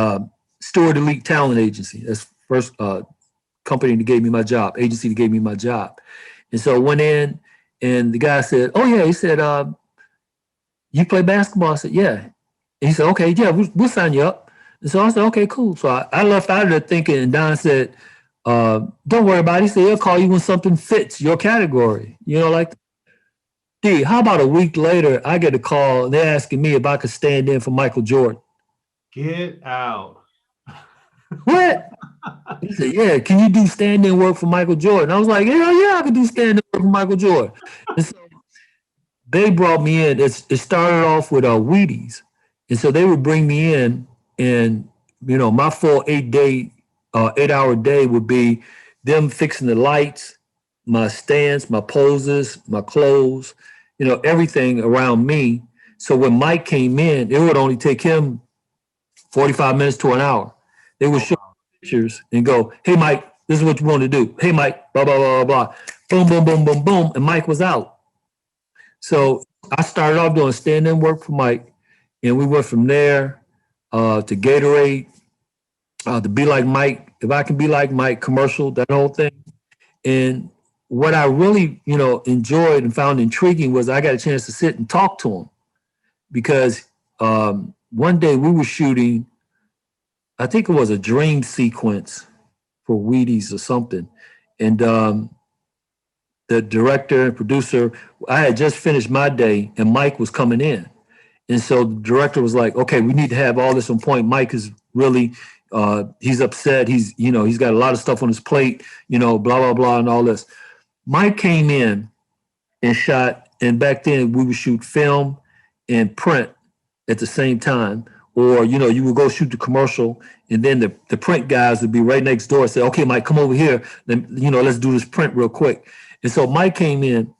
Stewart Elite Talent Agency. That's the first company that gave me my job, agency that gave me my job. And so I went in and the guy said, oh, yeah. He said, you play basketball? I said, yeah. And he said, okay, yeah, we'll sign you up. And so I said, okay, cool. So I left out of there thinking, and Don said, don't worry about it. He said, he'll call you when something fits your category. D, how about a week later, I get a call, and they're asking me if I could stand in for Michael Jordan. Get out. What? He said, yeah, can you do stand-in work for Michael Jordan? I was like, yeah, I can do stand-in work for Michael Jordan. And so they brought me in. It started off with Wheaties. And so they would bring me in, and, my full 8-hour day would be them fixing the lights, my stands, my poses, my clothes, everything around me. So when Mike came in, it would only take him 45 minutes to an hour. They would show pictures and go, hey, Mike, this is what you want to do. Hey, Mike, blah, blah, blah, blah. Boom, boom, boom, boom, boom. And Mike was out. So I started off doing stand-in work for Mike, and we went from there to Gatorade, to Be Like Mike, If I Can Be Like Mike, commercial, that whole thing. And what I really, enjoyed and found intriguing was I got a chance to sit and talk to him because one day we were shooting, I think it was a dream sequence for Wheaties or something. And the director and producer, I had just finished my day and Mike was coming in. And so the director was like, okay, we need to have all this on point. Mike is really, he's upset. He's got a lot of stuff on his plate, blah, blah, blah, and all this. Mike came in and shot, and back then we would shoot film and print at the same time. Or, you would go shoot the commercial, and then the print guys would be right next door and say, okay, Mike, come over here. Then, let's do this print real quick. And so Mike came in,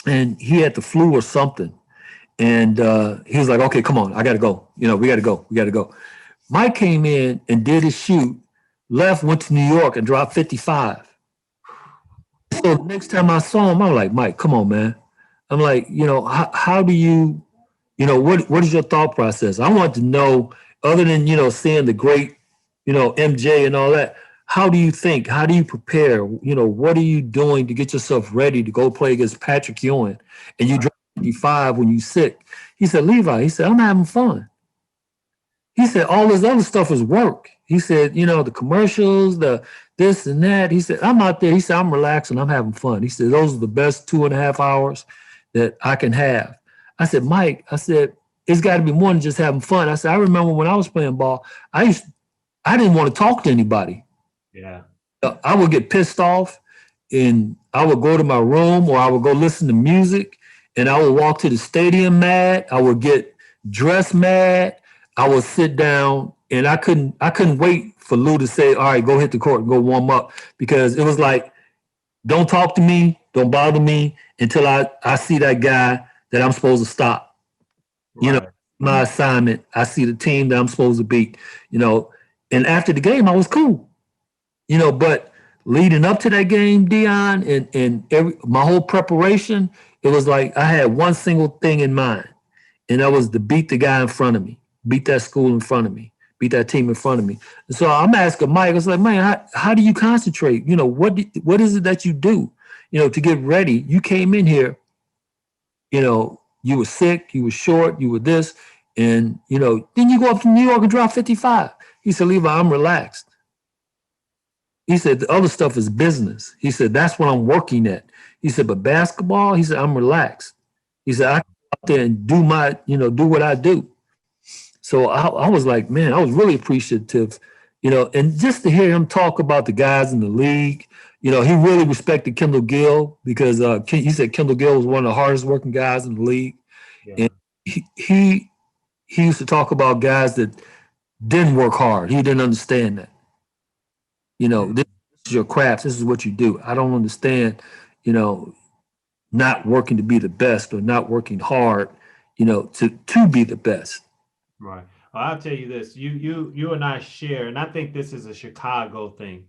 and he had the flu or something. And he was like, okay, come on, I got to go. We got to go. Mike came in and did his shoot, left, went to New York and dropped 55. So the next time I saw him, I was like, Mike, come on, man. I'm like, how do you, what is your thought process? I want to know, other than, seeing the great, MJ and all that, how do you think? How do you prepare? What are you doing to get yourself ready to go play against Patrick Ewing? And you drop 55 when you sick. He said, Levi, he said, I'm having fun. He said, all this other stuff is work. He said, the commercials, the this and that. He said, I'm out there. He said, I'm relaxing. I'm having fun. He said, those are the best 2.5 hours that I can have. I said, Mike, I said, it's got to be more than just having fun. I said, I remember when I was playing ball, I didn't want to talk to anybody. Yeah. I would get pissed off, and I would go to my room, or I would go listen to music, and I would walk to the stadium mad. I would get dressed mad. I would sit down, and I couldn't wait for Lou to say, all right, go hit the court and go warm up, because it was like, don't talk to me, don't bother me until I see that guy that I'm supposed to stop. Right. My assignment, I see the team that I'm supposed to beat, and after the game, I was cool, but leading up to that game, Deon, and my whole preparation, it was like I had one single thing in mind, and that was to beat the guy in front of me, beat that school in front of me, beat that team in front of me. And so I'm asking Mike, I was like, man, how do you concentrate? What is it that you do, to get ready? You came in here, you were sick, you were short, you were this, and, then you go up to New York and drop 55. He said, Levi, I'm relaxed. He said, the other stuff is business. He said, that's what I'm working at. He said, but basketball, he said, I'm relaxed. He said, I can go out there and do what I do. So I was like, man, I was really appreciative, and just to hear him talk about the guys in the league. He really respected Kendall Gill, because he said Kendall Gill was one of the hardest working guys in the league. Yeah. And he used to talk about guys that didn't work hard. He didn't understand that. This is your craft. This is what you do. I don't understand, not working to be the best, or not working hard, to be the best. Right. Well, I'll tell you this. You and I share, and I think this is a Chicago thing.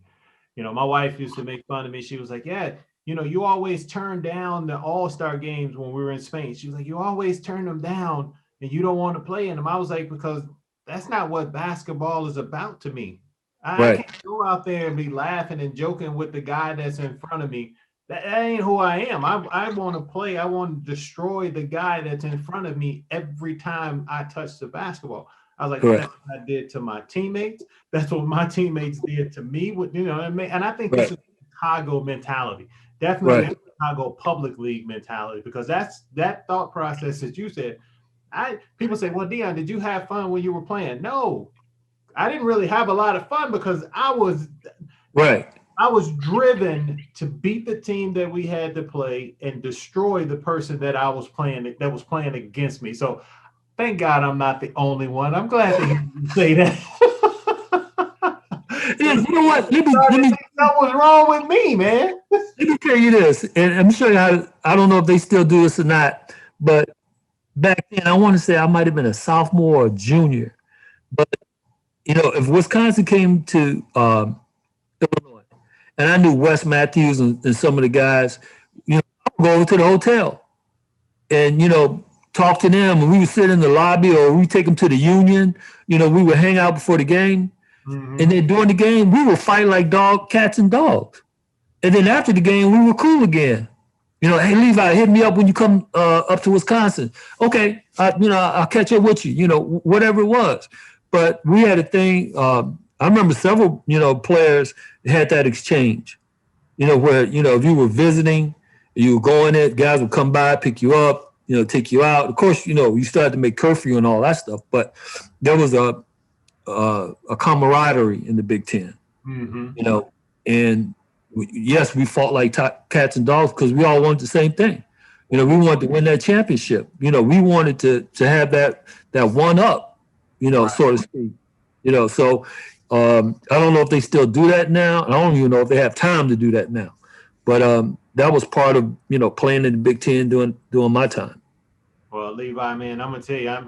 My wife used to make fun of me. She was like, yeah, you always turn down the all-star games when we were in Spain. She was like, you always turn them down and you don't want to play in them. I was like, because that's not what basketball is about to me. I can't go out there and be laughing and joking with the guy that's in front of me. That ain't who I am. I want to play. I want to destroy the guy that's in front of me every time I touch the basketball. I was like, that's what I did to my teammates. That's what my teammates did to me. And I think this is Chicago mentality. Definitely Chicago public league mentality, because that thought process that you said. People say, well, Deon, did you have fun when you were playing? No, I didn't really have a lot of fun, because I was driven to beat the team that we had to play and destroy the person that I was playing against me. So thank God I'm not the only one. I'm glad that you say that. Yeah, you know what? Let me that was wrong with me, man. Let me tell you this, and I'm sure I don't know if they still do this or not, but back then, I want to say I might have been a sophomore or junior. But, if Wisconsin came to Illinois, and I knew Wes Matthews and some of the guys, I would go over to the hotel and, talk to them. And we would sit in the lobby, or we take them to the Union. We would hang out before the game. Mm-hmm. And then during the game, we would fight like cats and dogs. And then after the game, we were cool again. Hey, Levi, hit me up when you come up to Wisconsin. Okay, I'll catch up with you, whatever it was. But we had a thing. I remember several, players had that exchange, where, if you were visiting, you were going in, guys would come by, pick you up, take you out. Of course, you started to make curfew and all that stuff. But there was a camaraderie in the Big Ten, and yes, we fought like cats and dogs, because we all wanted the same thing. You know, we wanted to win that championship. You know, we wanted to have that one up, you know, Right. so to speak. You know, so I don't know if they still do that now. I don't even know if they have time to do that now. But that was part of, you know, playing in the Big Ten during my time. Well, Levi, man, I'm gonna tell you, I'm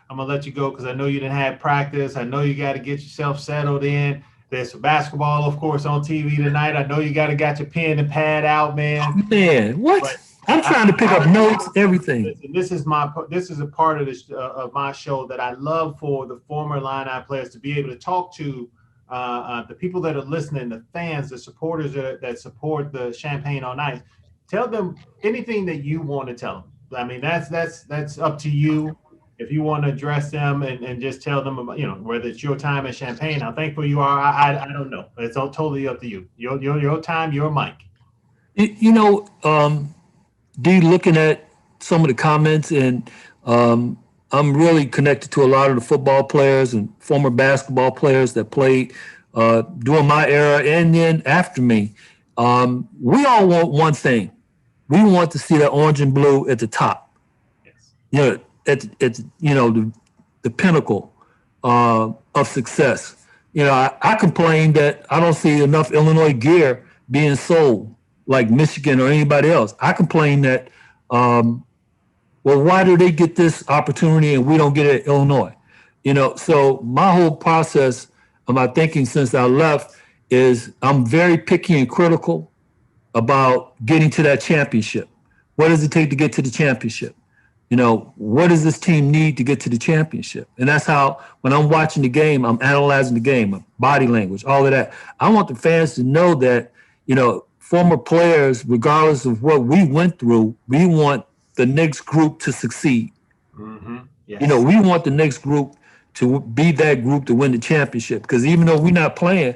gonna let you go because I know you didn't have practice. I know you got to get yourself settled in. There's some basketball, of course, on TV tonight. I know you got your pen and pad out, man. Man, what? But I'm trying to pick up notes, everything. listen, this is a part of this of my show that I love for the former Illini players to be able to talk to the people that are listening, the fans, the supporters that support the Champaign on Ice. Tell them anything that you want to tell them. I mean, that's up to you. If you want to address them and just tell them about, you know, whether it's your time at Champaign, how thankful you are, I don't know. It's all totally up to you. Your time, your mic. You know, D, looking at some of the comments, and I'm really connected to a lot of the football players and former basketball players that played during my era and then after me. We all want one thing. We want to see that orange and blue at the top. Yes. You know, it's you know the pinnacle of success. You know, I complain that I don't see enough Illinois gear being sold like Michigan or anybody else. I complain that, well, why do they get this opportunity and we don't get it at Illinois? You know, so my whole process of my thinking since I left is I'm very picky and critical about getting to that championship. What does it take to get to the championship? You know, what does this team need to get to the championship? And that's how, when I'm watching the game, I'm analyzing the game, body language, all of that. I want the fans to know that, you know, former players, regardless of what we went through, we want the next group to succeed. Mm-hmm. Yes. You know, we want the next group to be that group to win the championship. Because even though we're not playing,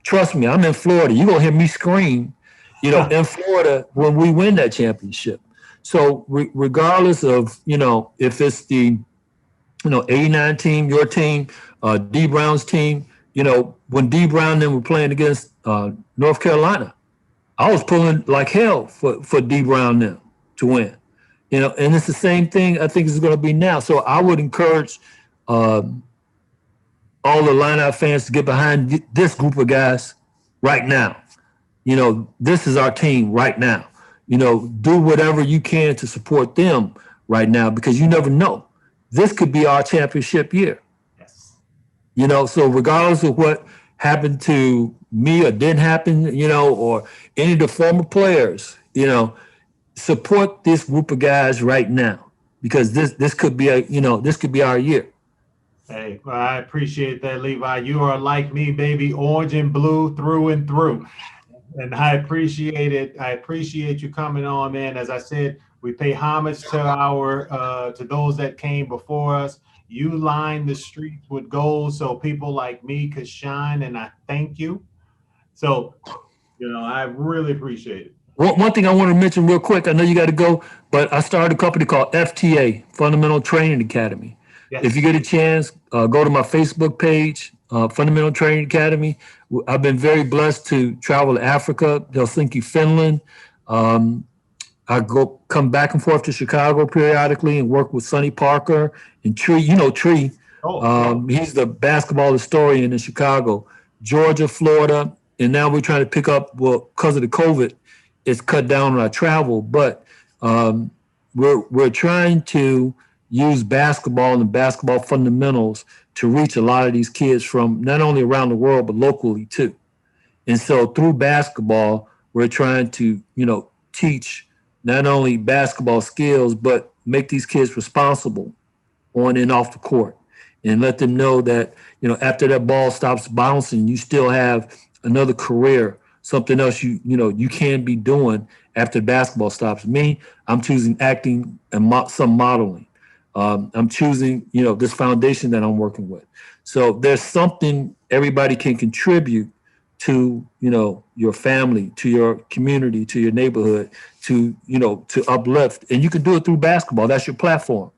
trust me, I'm in Florida. You're going to hear me scream, you know, in Florida when we win that championship. So regardless of, you know, if it's the, you know, 89 team, your team, D Brown's team, you know, when D Brown and them were playing against North Carolina, I was pulling like hell for D Brown now to win, you know, and it's the same thing I think is going to be now. So I would encourage all the Illini fans to get behind this group of guys right now. You know, this is our team right now. You know, do whatever you can to support them right now because you never know. This could be our championship year. Yes. You know, so regardless of what happened to me or didn't happen, you know, or any of the former players, you know, support this group of guys right now because this could be this could be our year. Hey, well, I appreciate that, Levi. You are like me, baby, orange and blue through and through. And I appreciate it. I appreciate you coming on, man. As I said, we pay homage to to those that came before us. You lined the streets with gold so people like me could shine, and I thank you. So, you know, I really appreciate it. One thing I want to mention real quick, I know you got to go, but I started a company called FTA, Fundamental Training Academy. Yes. If you get a chance, go to my Facebook page, Fundamental Training Academy. I've been very blessed to travel to Africa, Helsinki, Finland. I come back and forth to Chicago periodically and work with Sonny Parker and Tree. You know Tree. He's the basketball historian in Chicago, Georgia, Florida, and now we're trying to pick up. Well, because of the COVID, it's cut down on our travel, but we're trying to use basketball and basketball fundamentals to reach a lot of these kids from not only around the world but locally too. And so through basketball, we're trying to, you know, teach not only basketball skills, but make these kids responsible on and off the court and let them know that, you know, after that ball stops bouncing, you still have another career, something else you can be doing after basketball stops. Me, I'm choosing acting and some modeling. I'm choosing, you know, this foundation that I'm working with. So there's something everybody can contribute to, you know, your family, to your community, to your neighborhood, to, you know, to uplift. And you can do it through basketball. That's your platform.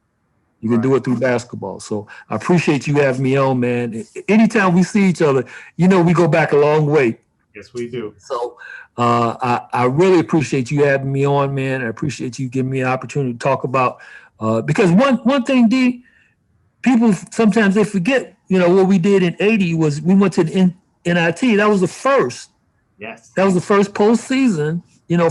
You can do it through basketball. So I appreciate you having me on, man. Anytime we see each other, you know, we go back a long way. Yes, we do. So I really appreciate you having me on, man. I appreciate you giving me an opportunity to talk about because one thing, D, people sometimes they forget, what we did in '80 was we went to the NIT. That was the first. Yes. That was the first postseason,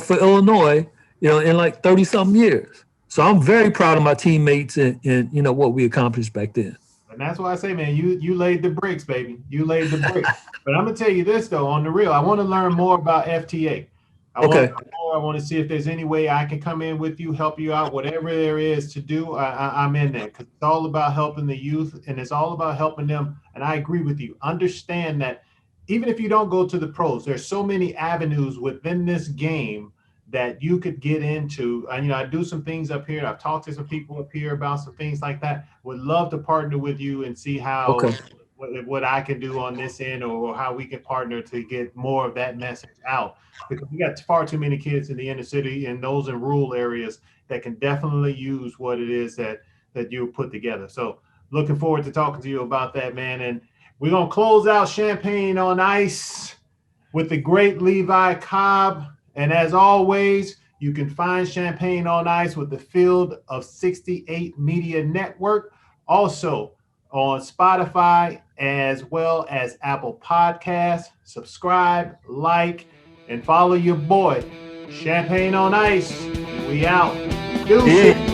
for Illinois, in like 30 something years. So I'm very proud of my teammates and what we accomplished back then. And that's why I say, man, you laid the bricks, baby. You laid the bricks. But I'm gonna tell you this though, on the real, I want to learn more about FTA. I want to learn more. I want to see if there's any way I can come in with you, help you out, whatever there is to do. I'm in there because it's all about helping the youth and it's all about helping them. And I agree with you. Understand that even if you don't go to the pros, there's so many avenues within this game that you could get into. And I do some things up here. I've talked to some people up here about some things like that. Would love to partner with you and see how what I can do on this end or how we can partner to get more of that message out. Because we got far too many kids in the inner city and those in rural areas that can definitely use what it is that you put together. So looking forward to talking to you about that, man. And we're going to close out Champaign on Ice with the great Levi Cobb. And as always, you can find Champaign on Ice with the Field of 68 Media Network. Also on Spotify as well as Apple Podcasts. Subscribe, like, and follow your boy, Champaign on Ice. We out. Deuces.